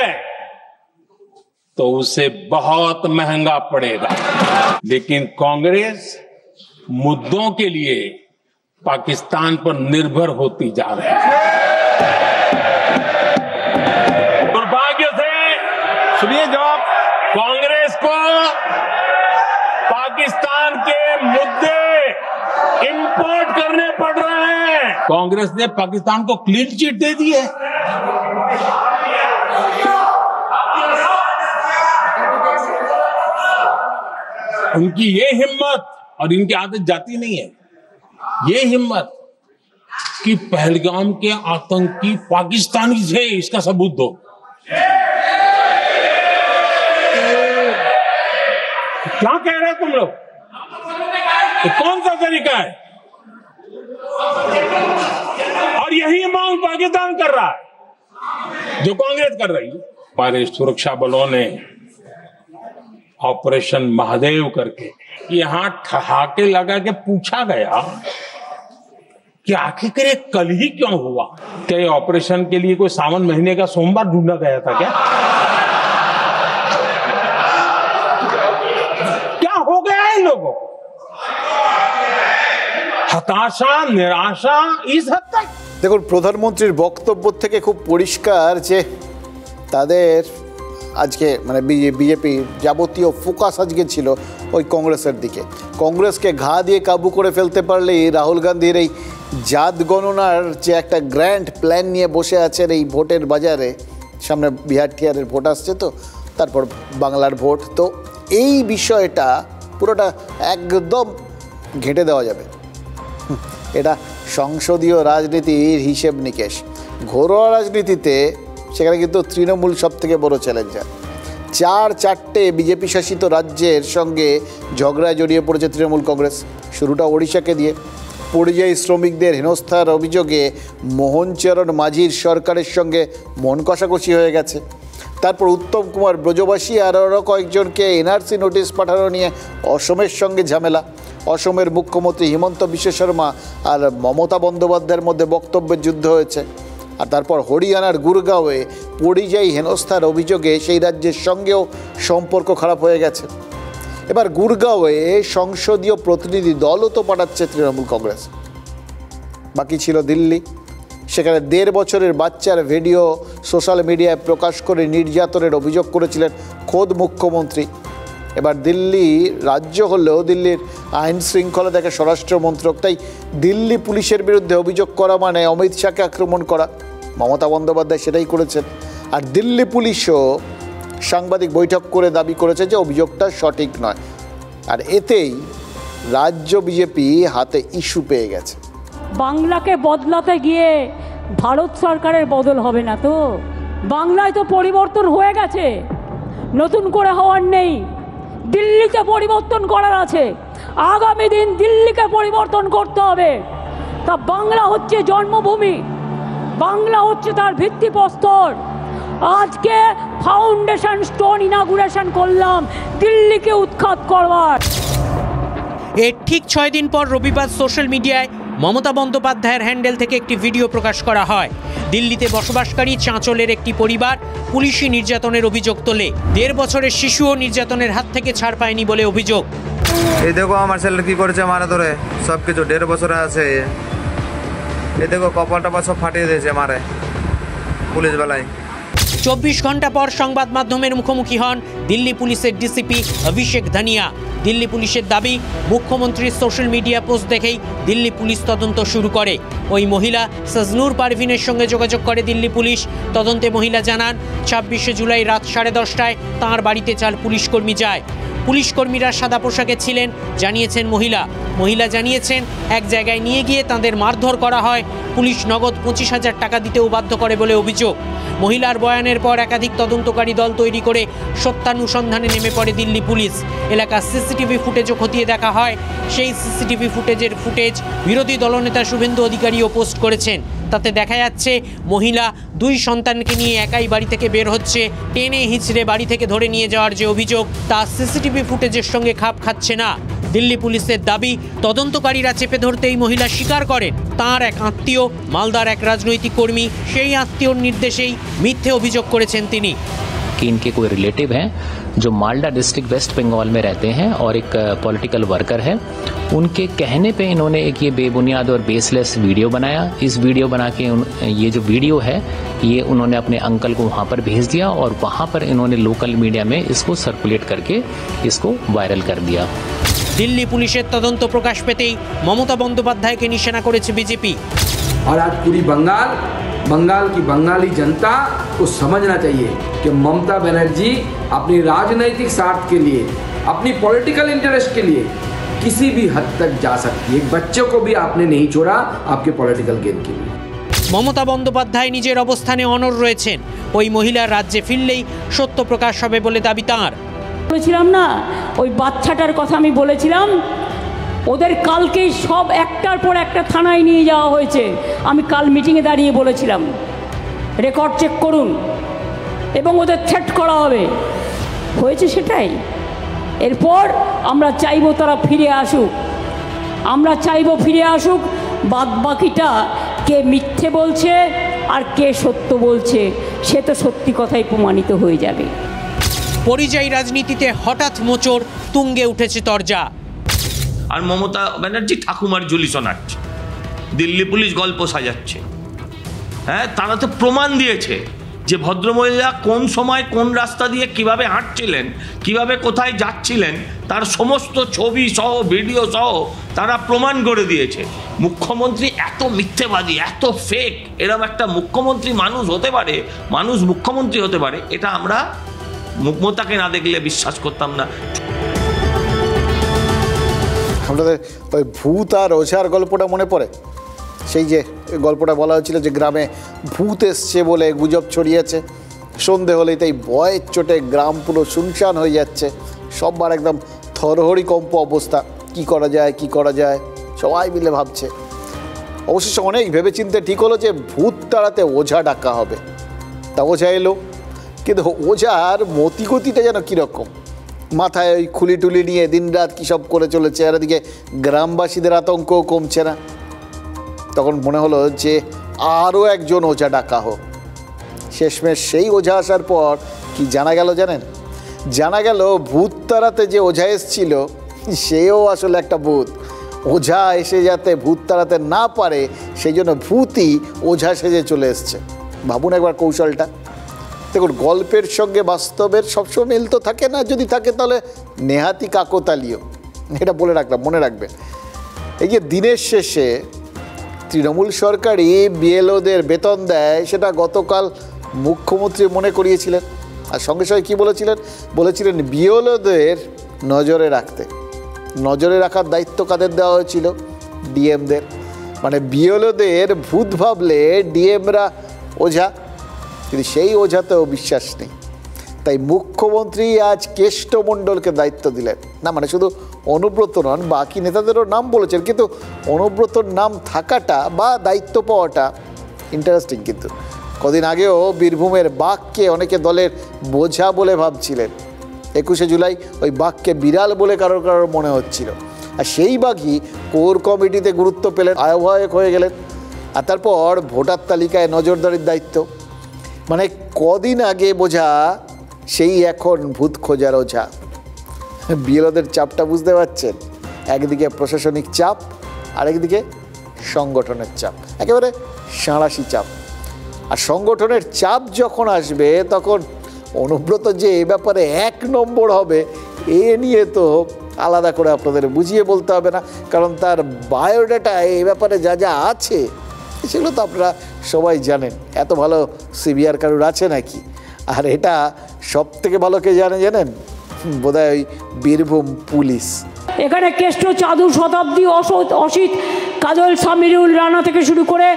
तो उसे बहुत महंगा पड़ेगा। लेकिन कांग्रेस मुद्दों के लिए पाकिस्तान पर निर्भर होती जा रही है। दुर्भाग्य से सुनिए जवाब, कांग्रेस को पाकिस्तान के मुद्दे इंपोर्ट करने पड़ रहे हैं। कांग्रेस ने पाकिस्तान को क्लीन चिट दे दी है। उनकी ये हिम्मत, और इनकी आदत जाती नहीं है, ये हिम्मत कि पहलगाम के आतंकी पाकिस्तानी थे, इसका सबूत दो। क्या कह रहे हो तुम लोग? तो कौन सा तरीका है? और यही मांग पाकिस्तान कर रहा है जो कांग्रेस कर रही है। हमारे सुरक्षा बलों ने ऑपरेशन महादेव करके यहां ठहाके लगा के पूछा गया कि आखिर ये कल ही क्यों हुआ? क्या ये ऑपरेशन के लिए कोई सावन महीने का सोमवार ढूंढा गया था क्या? क्या हो गया है लोगों को? হতাশা, নিরাশা, ইস হদ তক। দেখুন, প্রধানমন্ত্রীর বক্তব্য থেকে খুব পরিষ্কার যে তাদের আজকে মানে বিজেপির যাবতীয় ফোকাস আজকে ছিল ওই কংগ্রেসের দিকে। কংগ্রেসকে ঘা দিয়ে কাবু করে ফেলতে পারলেই রাহুল গান্ধীর এই জাত গণনার যে একটা গ্র্যান্ড প্ল্যান নিয়ে বসে আছেন এই ভোটের বাজারে, সামনে বিহার টিহারের ভোট আসছে, তো তারপর বাংলার ভোট, তো এই বিষয়টা পুরোটা একদম ঘেঁটে দেওয়া যাবে। এটা সংসদীয় রাজনীতির হিসেব নিকেশ। ঘরোয়া রাজনীতিতে সেখানে কিন্তু তৃণমূল সব থেকে বড় চ্যালেঞ্জার। 4-4টে বিজেপি শাসিত রাজ্যের সঙ্গে ঝগড়ায় জড়িয়ে পড়েছে তৃণমূল কংগ্রেস। শুরুটা ওড়িশাকে দিয়ে। পরিযায়ী শ্রমিকদের হেনস্থার অভিযোগে মোহন চরণ মাঝির সরকারের সঙ্গে মন কষাকষি হয়ে গেছে। তারপর উত্তম কুমার ব্রজবাসী আর আরও কয়েকজনকে এনআরসি নোটিশ পাঠানো নিয়ে অসমের সঙ্গে ঝামেলা। অসমের মুখ্যমন্ত্রী হিমন্ত বিশ্ব শর্মা আর মমতা বন্দ্যোপাধ্যায়ের মধ্যে বক্তব্যের যুদ্ধ হয়েছে। আর তারপর হরিয়ানার গুরগাঁওয়ে পরিযায়ী হেনস্থার অভিযোগে সেই রাজ্যের সঙ্গেও সম্পর্ক খারাপ হয়ে গেছে। এবার গুরগাঁওয়ে সংসদীয় প্রতিনিধি দলও তো পাঠাচ্ছে তৃণমূল কংগ্রেস। বাকি ছিল দিল্লি। সেখানে 1.5 বছরের বাচ্চার ভিডিও সোশ্যাল মিডিয়ায় প্রকাশ করে নির্যাতনের অভিযোগ করেছিলেন খোদ মুখ্যমন্ত্রী। এবার দিল্লি রাজ্য হলেও দিল্লির আইন শৃঙ্খলা দেখে স্বরাষ্ট্রমন্ত্রক, তাই দিল্লি পুলিশের বিরুদ্ধে অভিযোগ করা মানে অমিত শাহকে আক্রমণ করা। মমতা বন্দ্যোপাধ্যায় সেটাই করেছেন। আর দিল্লি পুলিশও সাংবাদিক বৈঠক করে দাবি করেছে যে অভিযোগটা সঠিক নয়। আর এতেই রাজ্য বিজেপি হাতে ইস্যু পেয়ে গেছে। বাংলাকে বদলাতে গিয়ে ভারত সরকারের বদল হবে না তো। বাংলায় তো পরিবর্তন হয়ে গেছে, নতুন করে হওয়ার নেই। দিল্লিতে পরিবর্তন করার আছে, আগামী দিন দিল্লিকে পরিবর্তন করতে হবে। তা বাংলা হচ্ছে জন্মভূমি, বাংলা হচ্ছে তার ভিত্তিপ্রস্তর। আজকে ফাউন্ডেশন স্টোন ইনাগুরেশন করলাম দিল্লিকে উৎখাত করবার। এর ঠিক 6 দিন পর রবিবার সোশ্যাল মিডিয়ায় মমতা বন্দ্যোপাধ্যায়ের হ্যান্ডেল থেকে একটি ভিডিও প্রকাশ করা হয়। দিল্লিতে বসবাসকারী চাঁচলের একটি পরিবার পুলিশি নির্যাতনের অভিযোগ তোলে। 1.5 বছরের শিশুও নির্যাতনের হাত থেকে ছাড় পায়নি বলে অভিযোগ। এই দেখো আমার ছেলে কি করেছে, মারা ধরে সব কিছু 1.5 বছরে আছে। এই দেখো কপালটা সব ফাটিয়ে দিয়েছে মারে পুলিশ বেলায়। 24 ঘন্টা পর সংবাদ মাধ্যমের মুখোমুখি হন দিল্লি পুলিশের ডিসিপি অভিষেক ধানিয়া। দিল্লি পুলিশের দাবি, মুখ্যমন্ত্রীর সোশ্যাল মিডিয়া পোস্ট দেখেই দিল্লি পুলিশ তদন্ত শুরু করে। ওই মহিলা সাজনুর পারভিনের সঙ্গে যোগাযোগ করে দিল্লি পুলিশ। তদন্তে মহিলা জানান, 26শে জুলাই রাত 10:30টায় তাঁর বাড়িতে 4 পুলিশকর্মী যায়। পুলিশকর্মীরা সাদা পোশাকে ছিলেন জানিয়েছেন মহিলা জানিয়েছেন, এক জায়গায় নিয়ে গিয়ে তাঁদের মারধর করা হয়। পুলিশ নগদ 25,000 টাকা দিতেও বাধ্য করে বলে অভিযোগ। মহিলার বয়ানের পর একাধিক তদন্তকারী দল তৈরি করে সত্যানুসন্ধানে নেমে পড়ে দিল্লি পুলিশ। এলাকার সিসিটিভি ফুটেজও খতিয়ে দেখা হয়। সেই সিসিটিভি ফুটেজ বিরোধী দলনেতা শুভেন্দু অধিকারীও পোস্ট করেছেন। তাতে দেখা যাচ্ছে মহিলা 2 সন্তানকে নিয়ে একাই বাড়ি থেকে বের হচ্ছে। টেনে হিঁচড়ে বাড়ি থেকে ধরে নিয়ে যাওয়ার যে অভিযোগ, তা সিসিটিভি ফুটেজের সঙ্গে খাপ খাচ্ছে না। দিল্লি পুলিশের দাবি, তদন্তকারীরা চেপে ধরতেই মহিলা স্বীকার করেন তাঁর এক আত্মীয় মালদার এক রাজনৈতিক কর্মী, সেই আত্মীয়র নির্দেশেই মিথ্যে অভিযোগ করেছেন তিনি। कि इनके कोई रिलेटिव हैं जो मालदा डिस्ट्रिक्ट वेस्ट बंगाल में रहते हैं और एक पॉलिटिकल वर्कर है। उनके कहने पे इन्होंने एक ये बेबुनियाद और बेसलेस वीडियो बनाया। इस वीडियो बना के ये जो वीडियो है ये उन्होंने अपने अंकल को वहाँ पर भेज दिया और वहाँ पर इन्होंने लोकल मीडिया में इसको सर्कुलेट करके इसको वायरल कर दिया। दिल्ली पुलिसेर तदন্ত प्रकाश पेतेई ममता बंदोपाध्यायके निशाना करेছে बीजेपी। और आज पूरी बंगाल की बंगाली जनता को समझना चाहिए कि ममता बनर्जी अपनी राजनैतिक स्वार्थ के लिए, अपनी पॉलिटिकल इंटरेस्ट के लिए किसी भी हद तक जा सकती है। बच्चों को भी आपने नहीं छोड़ा आपके पॉलिटिकल गेन के लिए। মমতা বন্দ্যোপাধ্যায় নিজের অবস্থানে অনড় রয়েছেন। ওই মহিলার রাজ্যে ফিরলেই সত্য প্রকাশ হবে বলে দাবি তাঁর। বলেছিলাম না, ওই বাচ্চাটার কথা আমি বলেছিলাম, ওদের কালকেই সব একটার পর একটা থানায় নিয়ে যাওয়া হয়েছে। আমি কাল মিটিংয়ে দাঁড়িয়ে বলেছিলাম, রেকর্ড চেক করুন এবং ওদের থ্রেট করা হবে। হয়েছে সেটাই। এরপর আমরা চাইবো তারা ফিরে আসুক, বাদ বাকিটা কে মিথ্যে বলছে আর কে সত্য বলছে সে তো সত্যি কথাই প্রমাণিত হয়ে যাবে। পরিযায়ী রাজনীতিতে হঠাৎ মোচড়, তুঙ্গে উঠেছে তরজা। আর মমতা ব্যানার্জি ঠাকুমার ঝুলি শোনাচ্ছে, দিল্লি পুলিশ গল্প সাজাচ্ছে। হ্যাঁ, তারা তো প্রমাণ দিয়েছে যে ভদ্রমহিলা কোন সময় কোন রাস্তা দিয়ে কিভাবে হাঁটছিলেন, কিভাবে কোথায় যাচ্ছিলেন, তার সমস্ত ছবি সহ ভিডিও সহ তারা প্রমাণ করে দিয়েছে। মুখ্যমন্ত্রী এত মিথ্যেবাদী, এত ফেক, এরকম একটা মুখ্যমন্ত্রী মানুষ মুখ্যমন্ত্রী হতে পারে, এটা আমরা মমতাকে না দেখলে বিশ্বাস করতাম না। আপনাদের ওই ভূত আর ওঝার গল্পটা মনে পড়ে? সেই যে গল্পটা বলা হয়েছিল যে গ্রামে ভূত এসছে বলে গুজব ছড়িয়েছে। সন্ধে হলেই তাই ভয়ের চোটে গ্রাম পুরো শুনশান হয়ে যাচ্ছে। সববার একদম থরহরিকম্প অবস্থা। কি করা যায় সবাই মিলে ভাবছে। অবশেষে অনেক ভেবেচিন্তে ঠিক হলো যে ভূত তাড়াতে ওঝা ডাকা হবে। তা ওঝা এলো, কিন্তু ওঝার মতিগতিটা যেন কীরকম, মাথায় ওই খুলি টুলি নিয়ে দিনরাত কী সব করে চলেছে, আর এদিকে গ্রামবাসীদের আতঙ্কও কমছে না। তখন মনে হলো যে আরও একজন ওঝা ডাকা হোক। শেষমেশ সেই ওঝা আসার পর কি জানা গেল জানেন? জানা গেল ভূত তাড়াতে যে ওঝা এসছিল সেও আসলে একটা ভূত। ওঝা এসে যাতে ভূত তাড়াতে না পারে সেই জন্য ভূতই ওঝা সেজে চলে এসছে। ভাবুন একবার কৌশলটা। দেখুন, গল্পের সঙ্গে বাস্তবের সবসময় মিল তো থাকে না, যদি থাকে তাহলে নেহাতি কাকতালীয়, এটা বলে রাখলাম, মনে রাখবেন। এই যে দিনের শেষে তৃণমূল সরকারই বিএলওদের বেতন দেয়, সেটা গতকাল মুখ্যমন্ত্রী মনে করিয়েছিলেন। আর সঙ্গে সঙ্গে কী বলেছিলেন বিএলওদের নজরে রাখতে। নজরে রাখার দায়িত্ব কাদের দেওয়া হয়েছিল? ডিএমদের। মানে বিএলওদের ভূত ভাবলে ডিএমরা ওঝা, কিন্তু সেই ওঝাতেও বিশ্বাস নেই। তাই মুখ্যমন্ত্রী আজ কেষ্টমণ্ডলকে দায়িত্ব দিলেন। না মানে শুধু অনুব্রত নন, বাকি নেতাদেরও নাম বলেছেন, কিন্তু অনুব্রতর নাম থাকাটা বা দায়িত্ব পাওয়াটা ইন্টারেস্টিং। কিন্তু কদিন আগেও বীরভূমের বাঘকে অনেকে দলের বোঝা বলে ভাবছিলেন। 21শে জুলাই ওই বাঘকে বিড়াল বলে কারোর মনে হচ্ছিল, আর সেই বাঘই কোর কমিটিতে গুরুত্ব পেলেন, আহ্বায়ক হয়ে গেলেন। আর তারপর ভোটার তালিকায় নজরদারির দায়িত্ব। মানে কদিন আগে বোঝা সেই এখন ভূত খোঁজার ওঝা। বিএলওদের চাপটা বুঝতে পারছেন? একদিকে প্রশাসনিক চাপ, আরেকদিকে সংগঠনের চাপ, একেবারে সাঁড়াশি চাপ। আর সংগঠনের চাপ যখন আসবে তখন অনুব্রত যে এ ব্যাপারে 1 নম্বর হবে এ নিয়ে তো আলাদা করে আপনাদের বুঝিয়ে বলতে হবে না, কারণ তার বায়োডাটা এই ব্যাপারে যা যা আছে সেগুলো তো আপনারা সবাই জানেন। এত ভালো সিবিআর কারুর আছে নাকি? আর এটা সব থেকে ভালো কে জানেন? বোধহয় ওই বীরভূম পুলিশ। এখানে কেষ্ট, চাদু, শতাব্দী, অসিত, কাজল, সামিরুল, রানা থেকে শুরু করে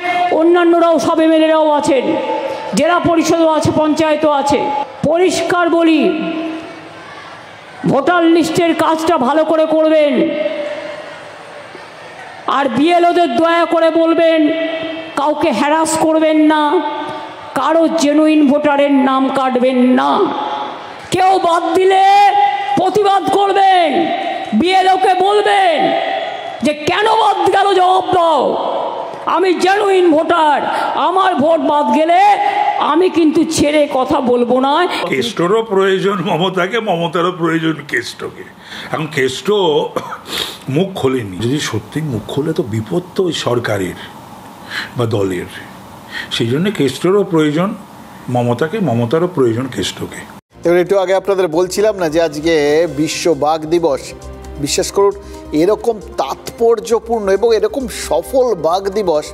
অন্যান্যরাও সব এমএলএরাও আছেন, জেলা পরিষদও আছে, পঞ্চায়েতও আছে। পরিষ্কার বলি, ভোটার লিস্টের কাজটা ভালো করে করবেন। আর বিএলওদের দয়া করে বলবেন কাউকে হ্যারাস করবেন না, কারো জেনুইন ভোটারের নাম কাটবেন না। কেউ বাদ দিলে প্রতিবাদ করবেন, বিএলওকে বলবেন যে কেন বাদ গেল, জবাব দাও। আমি জেনুইন ভোটার, আমার ভোট বাদ গেলে আমি কিন্তু ছেড়ে কথা বলবো না। কেষ্টরও প্রয়োজন মমতাকে, মমতারও প্রয়োজন কেষ্টকে। এখন কেষ্ট মুখ খোলেনি, যদি সত্যি মুখ খোলে তো বিপদ তো ওই সরকারের বা দলের। সেই জন্য কেষ্টরও প্রয়োজন মমতাকে, মমতারও প্রয়োজন কেষ্টকে। এবার একটু আগে আপনাদের বলছিলাম না যে আজকে বিশ্ব বাঘ দিবস। বিশ্বাস করুন, এরকম তাৎপর্যপূর্ণ এবং এরকম সফল বাঘ দিবস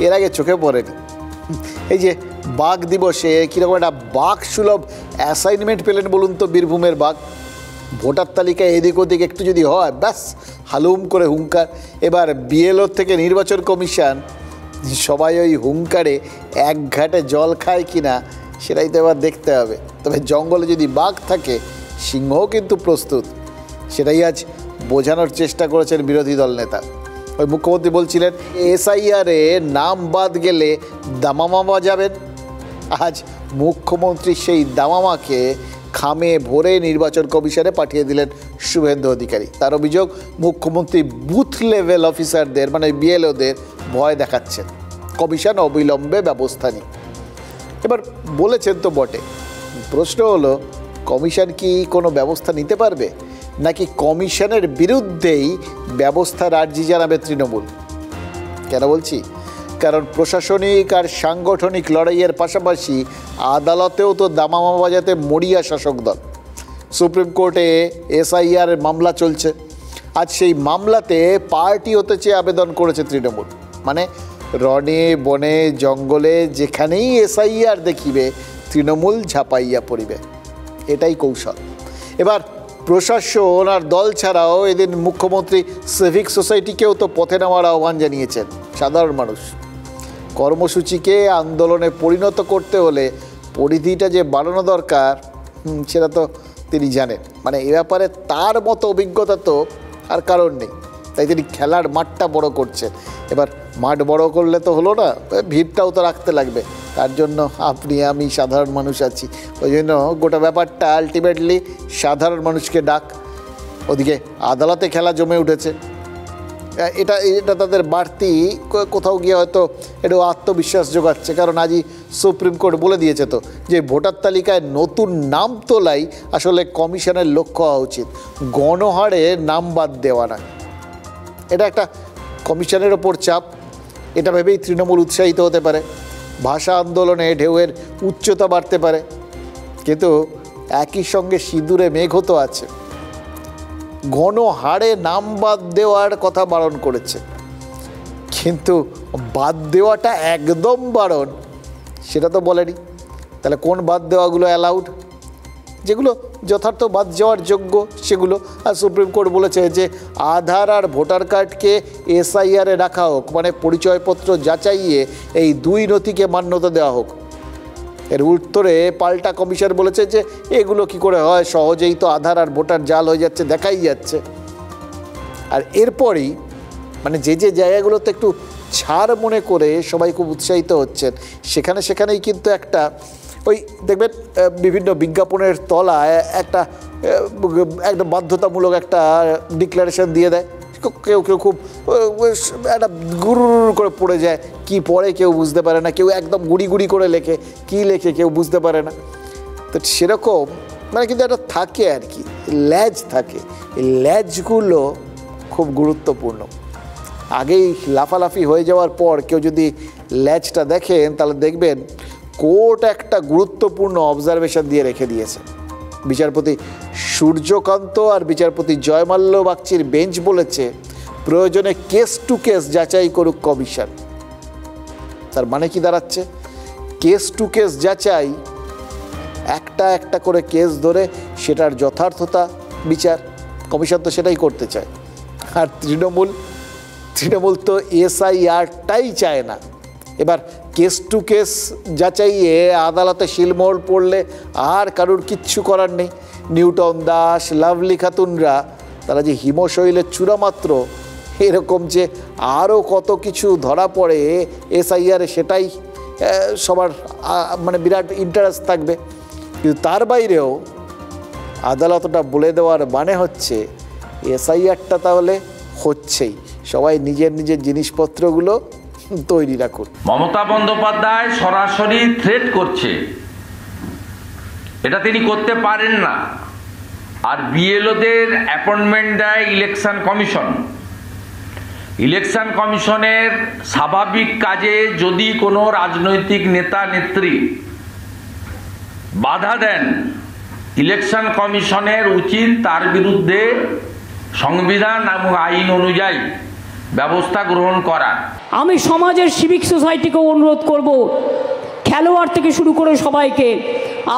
এর আগে চোখে পড়েনি। এই যে বাঘ দিবসে কীরকম একটা বাঘ সুলভ অ্যাসাইনমেন্ট পেলেন বলুন তো বীরভূমের বাঘ। ভোটার তালিকায় এদিক ওদিক একটু যদি হয় ব্যাস হালুম করে হুঙ্কার। এবার বিএলও থেকে নির্বাচন কমিশন সবাই ওই হুঙ্কারে এক ঘাটে জল খায় কিনা সেটাই তো এবার দেখতে হবে। তবে জঙ্গলে যদি বাঘ থাকে সিংহও কিন্তু প্রস্তুত, সেটাই আজ বোঝানোর চেষ্টা করেছেন বিরোধী দল নেতা। ওই মুখ্যমন্ত্রী বলছিলেন এসআইআরে নাম বাদ গেলে দামামা বাজাবেন। আজ মুখ্যমন্ত্রী সেই দামামাকে খামে ভরে নির্বাচন কমিশনে পাঠিয়ে দিলেন শুভেন্দু অধিকারী। তার অভিযোগ মুখ্যমন্ত্রী বুথ লেভেল অফিসারদের মানে বিএলওদের ভয় দেখাচ্ছেন, কমিশন অবিলম্বে ব্যবস্থা নিন। এবার বলেছেন তো বটে, প্রশ্ন হলো কমিশন কি কোনো ব্যবস্থা নিতে পারবে, নাকি কমিশনের বিরুদ্ধেই ব্যবস্থার আর্জি জানাবে তৃণমূল? কেন বলছি? কারণ প্রশাসনিক আর সাংগঠনিক লড়াইয়ের পাশাপাশি আদালতেও তো দামামা বাজাতে মরিয়া শাসক দল। সুপ্রিম কোর্টে এসআইআর মামলা চলছে। আজ সেই মামলাতে পার্টি হতে চেয়ে আবেদন করেছে তৃণমূল। মানে রনে বনে জঙ্গলে যেখানেই এসআইআর দেখিবে তৃণমূল ঝাঁপাইয়া পড়িবে, এটাই কৌশল। এবার প্রশাসন আর দল ছাড়াও এদিন মুখ্যমন্ত্রী সিভিক সোসাইটিকেও তো পথে নামার আহ্বান জানিয়েছেন। সাধারণ মানুষ কর্মসূচিকে আন্দোলনে পরিণত করতে হলে পরিধিটা যে বাড়ানো দরকার সেটা তো তিনি জানেন। মানে এ ব্যাপারে তার মতো অভিজ্ঞতা তো আর কারণ নেই, তাই তিনি খেলার মাঠটা বড় করছেন। এবার মাঠ বড় করলে তো হলো না, ভিড়টাও তো রাখতে লাগবে, তার জন্য আপনি আমি সাধারণ মানুষ আছি, ওই জন্য গোটা ব্যাপারটা আলটিমেটলি সাধারণ মানুষকে ডাক। ওদিকে আদালতে খেলা জমে উঠেছে, এটা এটা তাদের বাড়তি কোথাও গিয়ে হয়তো একটু আত্মবিশ্বাস যোগাচ্ছে, কারণ আজই সুপ্রিম কোর্ট বলে দিয়েছে তো যে ভোটার তালিকায় নতুন নাম তোলাই আসলে কমিশনের লক্ষ্য হওয়া উচিত, গণহারে নাম বাদ দেওয়া না। এটা একটা কমিশনের ওপর চাপ, এটা ভেবেই তৃণমূল উৎসাহিত হতে পারে, ভাষা আন্দোলনে ঢেউয়ের উচ্চতা বাড়তে পারে, কিন্তু একই সঙ্গে সিঁদুরে মেঘও তো আছে। গণহারে নাম বাদ দেওয়ার কথা বারণ করেছে, কিন্তু বাদ দেওয়াটা একদম বারণ সেটা তো বলেনি। তাহলে কোন বাদ দেওয়াগুলো অ্যালাউড? যেগুলো যথার্থ বাদ যাওয়ার যোগ্য সেগুলো। আর সুপ্রিম কোর্ট বলেছে যে আধার আর ভোটার কার্ডকে এসআইআরে রাখা হোক, মানে পরিচয়পত্র যাচাইয়ে এই দুই নথিকে মান্যতা দেওয়া হোক। এর উত্তরে পাল্টা কমিশন বলেছে যে এগুলো কি করে হয়, সহজেই তো আধার আর ভোটার জাল হয়ে যাচ্ছে, দেখাই যাচ্ছে। আর এরপরই মানে যে যে জায়গাগুলোতে একটু ছাড় মনে করে সবাই খুব উৎসাহিত হচ্ছেন, সেখানেই কিন্তু একটা ওই দেখবেন বিভিন্ন বিজ্ঞাপনের তলায় একটা বাধ্যতামূলক একটা ডিক্লারেশন দিয়ে দেয়, কেউ কেউ খুব একটা গুরু করে পড়ে যায়, কি পড়ে কেউ বুঝতে পারে না, কেউ একদম গুড়ি গুড়ি করে লেখে, কি লেখে কেউ বুঝতে পারে না। তো সেরকম মানে কিন্তু একটা থাকে আর কি, ল্যাজ থাকে, এই ল্যাজগুলো খুব গুরুত্বপূর্ণ। আগেই লাফালাফি হয়ে যাওয়ার পর কেউ যদি ল্যাজটা দেখেন তাহলে দেখবেন কোর্ট একটা গুরুত্বপূর্ণ অবজারভেশন দিয়ে রেখে দিয়েছে। বিচারপতি সূর্যকান্ত আর বিচারপতি জয়মাল্য বাগচির বেঞ্চ বলেছে প্রয়োজনে কেস টু কেস যাচাই করুক কমিশন। তার মানে কি দাঁড়াচ্ছে? কেস টু কেস যাচাই, একটা একটা করে কেস ধরে সেটার যথার্থতা বিচার, কমিশন তো সেটাই করতে চায়। আর তৃণমূল তো এসআইআরটাই চায় না। এবার কেস টু কেস যাচাইয়ে আদালতে শিলমোহর পড়লে আর কারুর কিচ্ছু করার নেই। নিউটন দাস, লাভলি খাতুনরা তারা যে হিমশৈলের চূড়ামাত্র, এরকম যে আরও কত কিছু ধরা পড়ে এসআইআরে, সেটাই সবার মানে বিরাট ইন্টারেস্ট থাকবে। কিন্তু তার বাইরেও আদালতটা বলে দেওয়ার মানে হচ্ছে এসআইআরটা তাহলে হচ্ছেই, সবাই নিজের নিজের জিনিসপত্রগুলো তৈরি রাখুন। মমতা বন্দ্যোপাধ্যায় সরাসরি থ্রেট করছে, এটা তিনি করতে পারেন না। আর বিএলওদের অ্যাপয়েন্টমেন্ট দেয় ইলেকশন কমিশন। ইলেকশন কমিশনের স্বাভাবিক কাজে যদি কোনো রাজনৈতিক নেতা নেত্রী বাধা দেন, ইলেকশন কমিশনের উচিত তার বিরুদ্ধে সংবিধান এবং আইন অনুযায়ী ব্যবস্থা গ্রহণ করা। আমি সমাজের সিভিক সোসাইটিকে অনুরোধ করব, খেলোয়াড় থেকে শুরু করে সবাইকে,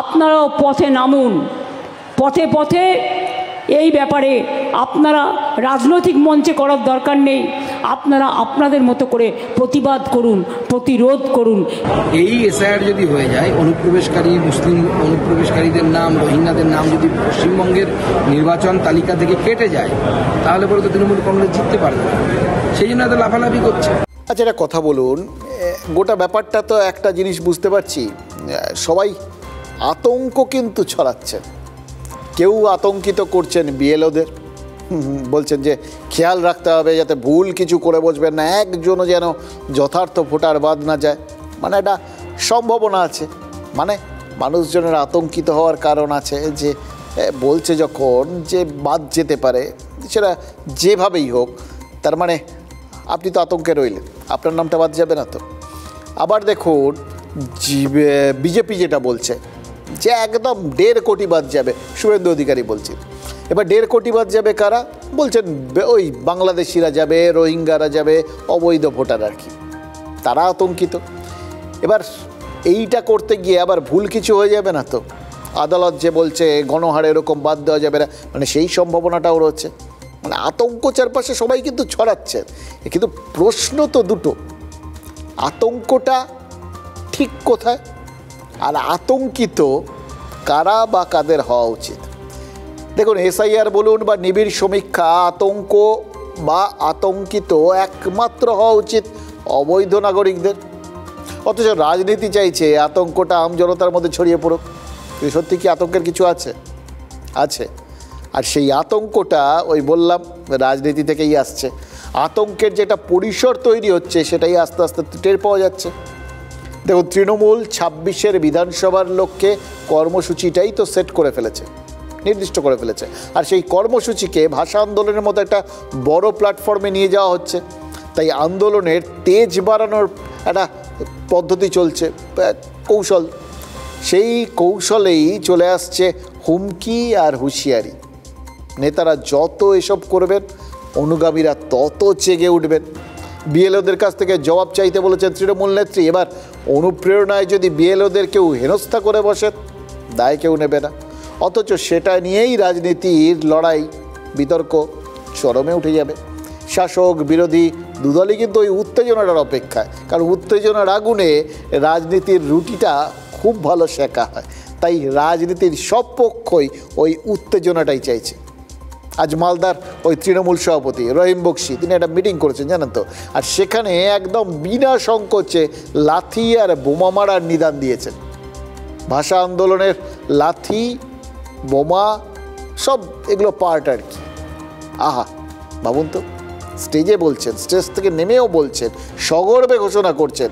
আপনারাও পথে নামুন। পথে পথে এই ব্যাপারে আপনারা রাজনৈতিক মঞ্চে করার দরকার নেই, আপনারা আপনাদের মতো করে প্রতিবাদ করুন, প্রতিরোধ করুন। এই এসআইআর যদি হয়ে যায়, অনুপ্রবেশকারী মুসলিম অনুপ্রবেশকারীদের নাম, রোহিঙ্গাদের নাম যদি পশ্চিমবঙ্গের নির্বাচন তালিকা থেকে কেটে যায়, তাহলে পরে তো তৃণমূল কংগ্রেস জিততে পারবে না। সেই জন্য এত লাফালাফি করছে। আচ্ছা, একটা কথা বলুন, গোটা ব্যাপারটা তো একটা জিনিস বুঝতে পারছি, সবাই আতঙ্ক কিন্তু ছড়াচ্ছে। কেউ আতঙ্কিত করছেন বিএলওদের, বলছেন যে খেয়াল রাখতে হবে যাতে ভুল কিছু করে বসবেন না, একজনও যেন যথার্থ ভোটার বাদ না যায়। মানে একটা সম্ভাবনা আছে, মানে মানুষজনের আতঙ্কিত হওয়ার কারণ আছে যে বলছে যখন যে বাদ যেতে পারে, সেটা যেভাবেই হোক, তার মানে আপনি তো আতঙ্কে রইলেন, আপনার নামটা বাদ যাবে না তো। আবার দেখুন বিজেপি যেটা বলছে যে একদম 1.5 কোটি বাদ যাবে, শুভেন্দু অধিকারী বলছেন। এবার 1.5 কোটি বাদ যাবে কারা? বলছেন ওই বাংলাদেশিরা যাবে, রোহিঙ্গারা যাবে, অবৈধ ভোটার আর কি, তারা আতঙ্কিত। এবার এইটা করতে গিয়ে আবার ভুল কিছু হয়ে যাবে না তো? আদালত যে বলছে গণহারে এরকম বাদ দেওয়া যাবে না, মানে সেই সম্ভাবনাটাও রয়েছে। মানে আতঙ্ক চারপাশে সবাই কিন্তু ছড়াচ্ছে, কিন্তু প্রশ্ন তো দুটো, আতঙ্কটা ঠিক কোথায়, আর আতঙ্কিত কারা বা কাদের হওয়া উচিত? দেখুন, এসআইআর বলুন বা নিবিড় সমীক্ষা, আতঙ্ক বা আতঙ্কিত একমাত্র হওয়া উচিত অবৈধ নাগরিকদের। অথচ রাজনীতি চাইছে আতঙ্কটা আমজনতার মধ্যে ছড়িয়ে পড়ুক। সত্যি কি আতঙ্কের কিছু আছে? আছে। আর সেই আতঙ্কটা ওই বললাম রাজনীতি থেকেই আসছে। আতঙ্কের যেটা পরিসর তৈরি হচ্ছে সেটাই আস্তে আস্তে টের পাওয়া যাচ্ছে। দেখুন, তৃণমূল 26-এর বিধানসভার লক্ষ্যে কর্মসূচিটাই তো সেট করে ফেলেছে, নির্দিষ্ট করে ফেলেছে। আর সেই কর্মসূচিকে ভাষা আন্দোলনের মতো একটা বড় প্ল্যাটফর্মে নিয়ে যাওয়া হচ্ছে। তাই আন্দোলনের তেজ বাড়ানোর একটা পদ্ধতি চলছে, কৌশল। সেই কৌশলেই চলে আসছে হুমকি আর হুঁশিয়ারি। নেতারা যত এসব করবেন, অনুগামীরা তত জেগে উঠবেন। বিএলওদের কাছ থেকে জবাব চাইতে বলেছেন তৃণমূল নেত্রী। এবার অনুপ্রেরণায় যদি বিএলওদের কেউ হেনস্থা করে বসে, দায় কেউ নেবে না। অথচ সেটা নিয়েই রাজনীতির লড়াই, বিতর্ক চরমে উঠে যাবে। শাসক বিরোধী দুদলই কিন্তু ওই উত্তেজনাটার অপেক্ষায়, কারণ উত্তেজনার আগুনে রাজনীতির রুটিটা খুব ভালো শেখা হয়। তাই রাজনীতির সব পক্ষই ওই উত্তেজনাটাই চাইছে। আজ মালদার ওই তৃণমূল সভাপতি রহিম বক্সি তিনি একটা মিটিং করেছেন, জানেন তো। আর সেখানে একদম বিনা সংকোচে লাথি আর বোমা মারার নিদান দিয়েছেন। ভাষা আন্দোলনের লাথি, বোমা সব এগুলো পার্ট আর কি। আহা, ভাবুন তো, স্টেজে বলছেন, স্টেজ থেকে নেমেও বলছেন, সগর্বে ঘোষণা করছেন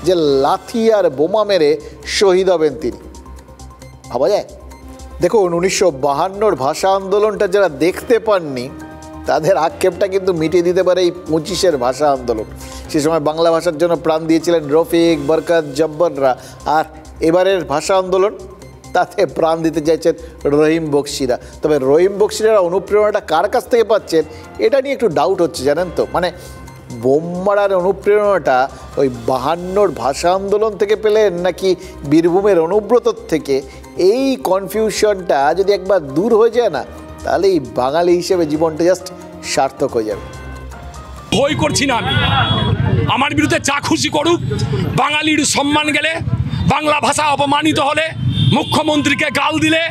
যে লাথি আর বোমা মেরে শহীদ হবেন তিনি। ভাবা যায়? দেখুন, 1952-র ভাষা আন্দোলনটা যারা দেখতে পাননি তাদের আক্ষেপটা কিন্তু মিটিয়ে দিতে পারে এই 25-এর ভাষা আন্দোলন। সে সময় বাংলা ভাষার জন্য প্রাণ দিয়েছিলেন রফিক, বরকত, জব্বররা। আর এবারের ভাষা আন্দোলন, তাতে প্রাণ দিতে চাইছেন রহিম বক্সিরা। তবে রহিম বক্সিরা অনুপ্রেরণাটা কার কাছ থেকে পাচ্ছেন এটা নিয়ে একটু ডাউট হচ্ছে, জানেন তো। মানে বোম মারার অনুপ্রেরণাটা ওই 52-র ভাষা আন্দোলন থেকে পেলেন নাকি বীরভূমের অনুব্রতর থেকে, এই কনফিউশনটা যদি একবার দূর হয়ে যায় না, তাহলে এই বাঙালি হিসেবে জীবনটা জাস্ট সার্থক হয়ে যাবে। ভয় করছি না আমি, আমার বিরুদ্ধে যা খুশি করুক। বাঙালির সম্মান গেলে, বাংলা ভাষা অপমানিত হলে, মুখ্যমন্ত্রীকে গাল দিলে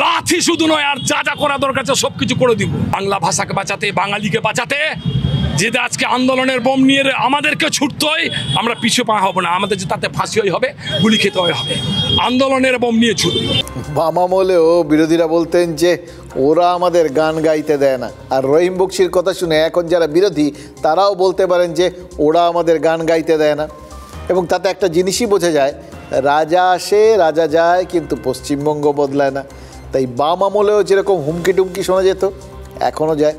লাথি শুধু নয়, আর যা যা করা দরকার সব কিছু করে দিব বাংলা ভাষাকে বাঁচাতে, বাঙালিকে বাঁচাতে। যেটা আজকে আন্দোলনের বোম নিয়ে আমাদেরকে ছুটতে হয়, আমরা পিছু পা হব না। আমাদের যে তাতে ফাঁসি হবে, গুলি খেতে হবে। আন্দোলনের বোম নিয়ে ছুটব। বাম আমলেও বিরোধীরা বলতেন যে ওরা আমাদের গান গাইতে দেয় না। আর রহিম বক্সির কথা শুনে এখন যারা বিরোধী তারাও বলতে পারেন যে ওরা আমাদের গান গাইতে দেয় না। এবং তাতে একটা জিনিসই বোঝা যায়, রাজা আসে রাজা যায়, কিন্তু পশ্চিমবঙ্গ বদলায় না। তাই বাম আমলেও যেরকম হুমকি টুমকি শোনা যেত, এখনও যায়।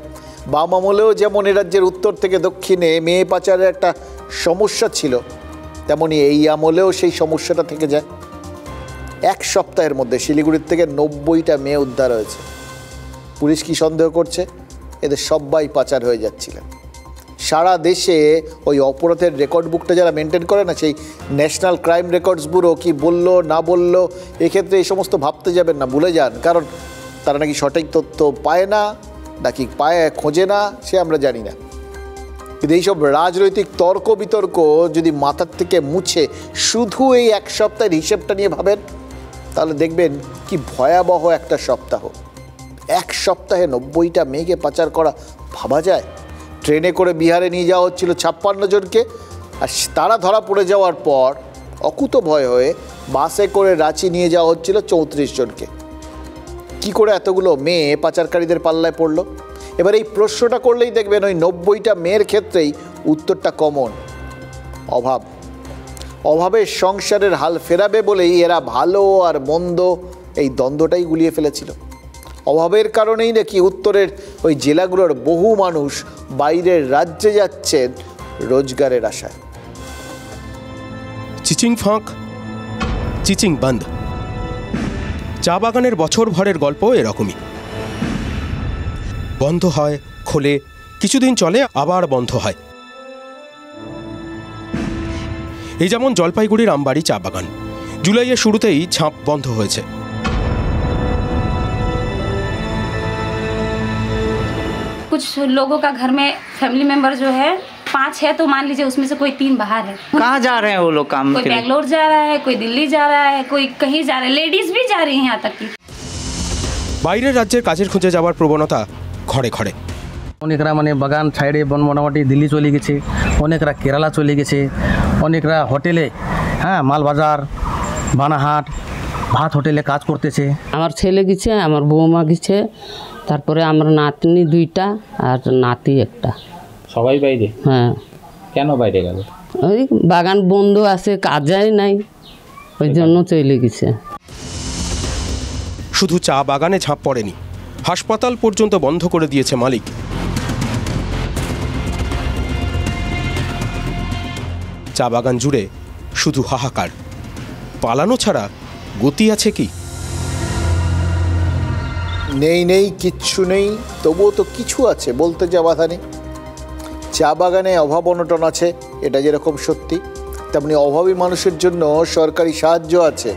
বাম আমলেও যেমন এ রাজ্যের উত্তর থেকে দক্ষিণে মেয়ে পাচারের একটা সমস্যা ছিল, তেমনি এই আমলেও সেই সমস্যাটা থেকে যায়। এক সপ্তাহের মধ্যে শিলিগুড়ির থেকে 90টা মেয়ে উদ্ধার হয়েছে। পুলিশ কি সন্দেহ করছে? এদের সবাই পাচার হয়ে যাচ্ছিলেন। সারা দেশে ওই অপরাধের রেকর্ড বুকটা যারা মেনটেন করে না, সেই ন্যাশনাল ক্রাইম রেকর্ডস ব্যুরো কি বললো না বললো, এক্ষেত্রে এই সমস্ত ভাবতে যাবেন না, ভুলে যান। কারণ তারা নাকি সঠিক তথ্য পায় না, নাকি পায় খোঁজে না, সে আমরা জানি না। কিন্তু এইসব রাজনৈতিক তর্ক বিতর্ক যদি মাথার থেকে মুছে শুধু এই এক সপ্তাহের হিসেবটা নিয়ে ভাবেন, তাহলে দেখবেন কি ভয়াবহ একটা সপ্তাহ। এক সপ্তাহে 90টা মেয়েকে পাচার করা ভাবা যায়? ট্রেনে করে বিহারে নিয়ে যাওয়া হচ্ছিল 56 জনকে, আর তারা ধরা পড়ে যাওয়ার পর অকুত ভয় হয়ে বাসে করে রাঁচি নিয়ে যাওয়া হচ্ছিল 34 জনকে। কি করে এতগুলো মেয়ে পাচারকারীদের পাল্লায় পড়লো? এবার এই প্রশ্নটা করলেই দেখবেন ওই 90টা মেয়ের ক্ষেত্রেই উত্তরটা কমন: অভাব। অভাবের সংসারের হাল ফেরাবে বলেই এরা ভালো আর মন্দ এই দ্বন্দ্বটাই গুলিয়ে ফেলেছিল। অভাবের কারণেই নাকি উত্তরের ওই জেলাগুলোর বহু মানুষ বাইরের রাজ্যে যাচ্ছেন রোজগারের আশায়। চিচিং ফাঁক, চিচিং বন্ধ। চা বাগানের বছর ভরের গল্প এরকমই। বন্ধ হয়, খোলে, কিছুদিন চলে, আবার বন্ধ হয়। এই যেমন জলপাইগুড়ির আমবাড়ি চা বাগান, জুলাইয়ের শুরুতেই ছাপ বন্ধ হয়েছে। कुछ लोगों का घर में फैमिली मेंबर जो है 5 है, तो मान लीजिए उसमें से कोई 3 बाहर है। कहाँ जा रहे हैं वो लोग काम? कोई बेंगलोर जा रहा है, कोई दिल्ली जा रहा है, कोई कहीं जा रहा है, लेडीज भी जा रही हैं यहाँ तक कि। বাইরের রাজ্যের কাজের খুঁজে যাওয়ার প্রবণতা ঘরে ঘরে। অনেকরা মানে বাগান ছাইড়ে বন মোটামুটি দিল্লি চলে গেছে, অনেকরা কেরালা চলে গেছে, অনেকরা হোটেলে, হ্যাঁ, মালবাজার, বানাহাট, ভাত হোটেলে কাজ করতেছে। আমার ছেলে গেছে, আমার বৌমা গেছে, তারপরে আমার নাতনি 2টা আর নাতি 1টা। সবাই বাইরে? হ্যাঁ। কেন বাইরে গেল? ওই বাগান বন্ধ আছে, কাজই নাই, ওই জন্য চলে গেছে। শুধু চা বাগানে ঝাঁপ পড়েনি, হাসপাতাল পর্যন্ত বন্ধ করে দিয়েছে মালিক। চা বাগান জুড়ে শুধু হাহাকার, পালানো ছাড়া গতি আছে কি? নেই কিচ্ছু নেই, তবুও তো কিছু আছে, বলতে যা বাধা নেই। চা বাগানে অভাব অনটন আছে, এটা যেরকম সত্যি, তেমনি অভাবী মানুষের জন্য সরকারি সাহায্য আছে,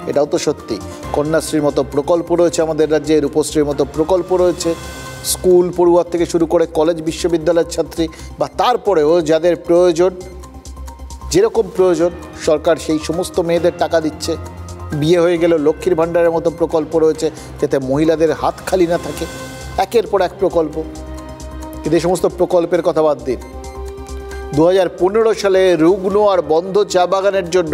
এটাও তো সত্যি। কন্যাশ্রীর মতো প্রকল্প রয়েছে আমাদের রাজ্যে, রূপশ্রীর মতো প্রকল্প রয়েছে। স্কুল পড়ুয়ার থেকে শুরু করে কলেজ বিশ্ববিদ্যালয়ের ছাত্রী বা তারপরেও যাদের প্রয়োজন, যেরকম প্রয়োজন, সরকার সেই সমস্ত মেয়েদের টাকা দিচ্ছে। বিয়ে হয়ে গেল লক্ষ্মীর ভাণ্ডারের মতো প্রকল্প রয়েছে, যাতে মহিলাদের হাত খালি না থাকে। একের পর এক প্রকল্প। কিন্তু এই সমস্ত প্রকল্পের কথা বাদ দিন, 2015 সালে রুগ্ন আর বন্ধ চা বাগানের জন্য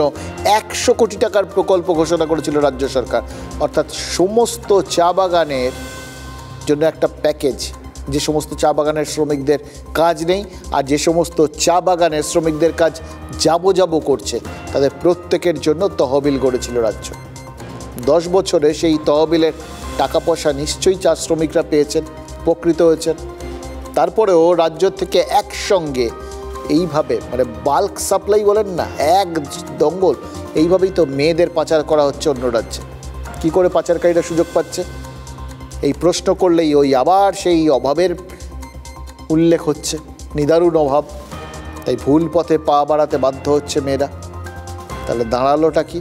100 কোটি টাকার প্রকল্প ঘোষণা করেছিল রাজ্য সরকার। অর্থাৎ সমস্ত চা বাগানের জন্য একটা প্যাকেজ, যে সমস্ত চা বাগানের শ্রমিকদের কাজ নেই আর যে সমস্ত চা বাগানের শ্রমিকদের কাজ যাবো করছে, তাদের প্রত্যেকের জন্য তহবিল গড়েছিল রাজ্য। 10 বছরে সেই তহবিলের টাকা পয়সা নিশ্চয়ই চা শ্রমিকরা পেয়েছেন, উপকৃত হয়েছেন। তারপরেও রাজ্য থেকে একসঙ্গে এইভাবে, মানে বাল্ক সাপ্লাই বলেন না, এক দঙ্গল, এইভাবেই তো মেয়েদের পাচার করা হচ্ছে অন্য রাজ্যে। কী করে পাচারকারীরা সুযোগ পাচ্ছে? এই প্রশ্ন করলেই ওই আবার সেই অভাবের উল্লেখ হচ্ছে, নিদারুণ অভাব। তাই ভুল পথে পা বাড়াতে বাধ্য হচ্ছে মেয়েরা। তাহলে দাঁড়ালোটা কি?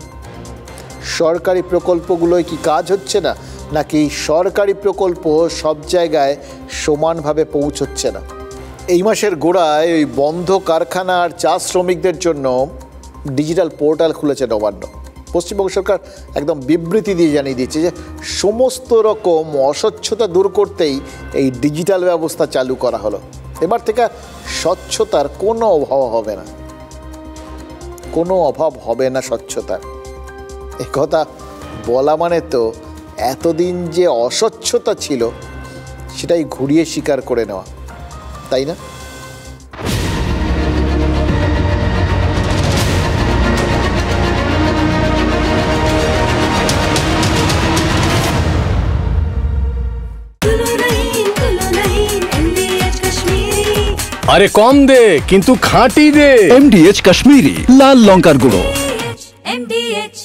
সরকারি প্রকল্পগুলোয় কি কাজ হচ্ছে না, নাকি সরকারি প্রকল্প সব জায়গায় সমানভাবে পৌঁছচ্ছে না? এই মাসের গোড়ায় ওই বন্ধ কারখানা আর চা শ্রমিকদের জন্য ডিজিটাল পোর্টাল খুলেছে নবান্ন। পশ্চিমবঙ্গ সরকার একদম বিবৃতি দিয়ে জানিয়ে দিচ্ছে যে সমস্ত রকম অস্বচ্ছতা দূর করতেই এই ডিজিটাল ব্যবস্থা চালু করা হলো। এবার থেকে স্বচ্ছতার কোনো অভাব হবে না, কোনো অভাব হবে না স্বচ্ছতার। এ কথা বলা মানে তো এতদিন যে অস্বচ্ছতা ছিল সেটাই ঘুরিয়ে স্বীকার করে নেওয়া, তাই না? আরে কম দে কিন্তু খাঁটি দে। MDH কাশ্মীরি লাল লঙ্কার গুঁড়ো। MDH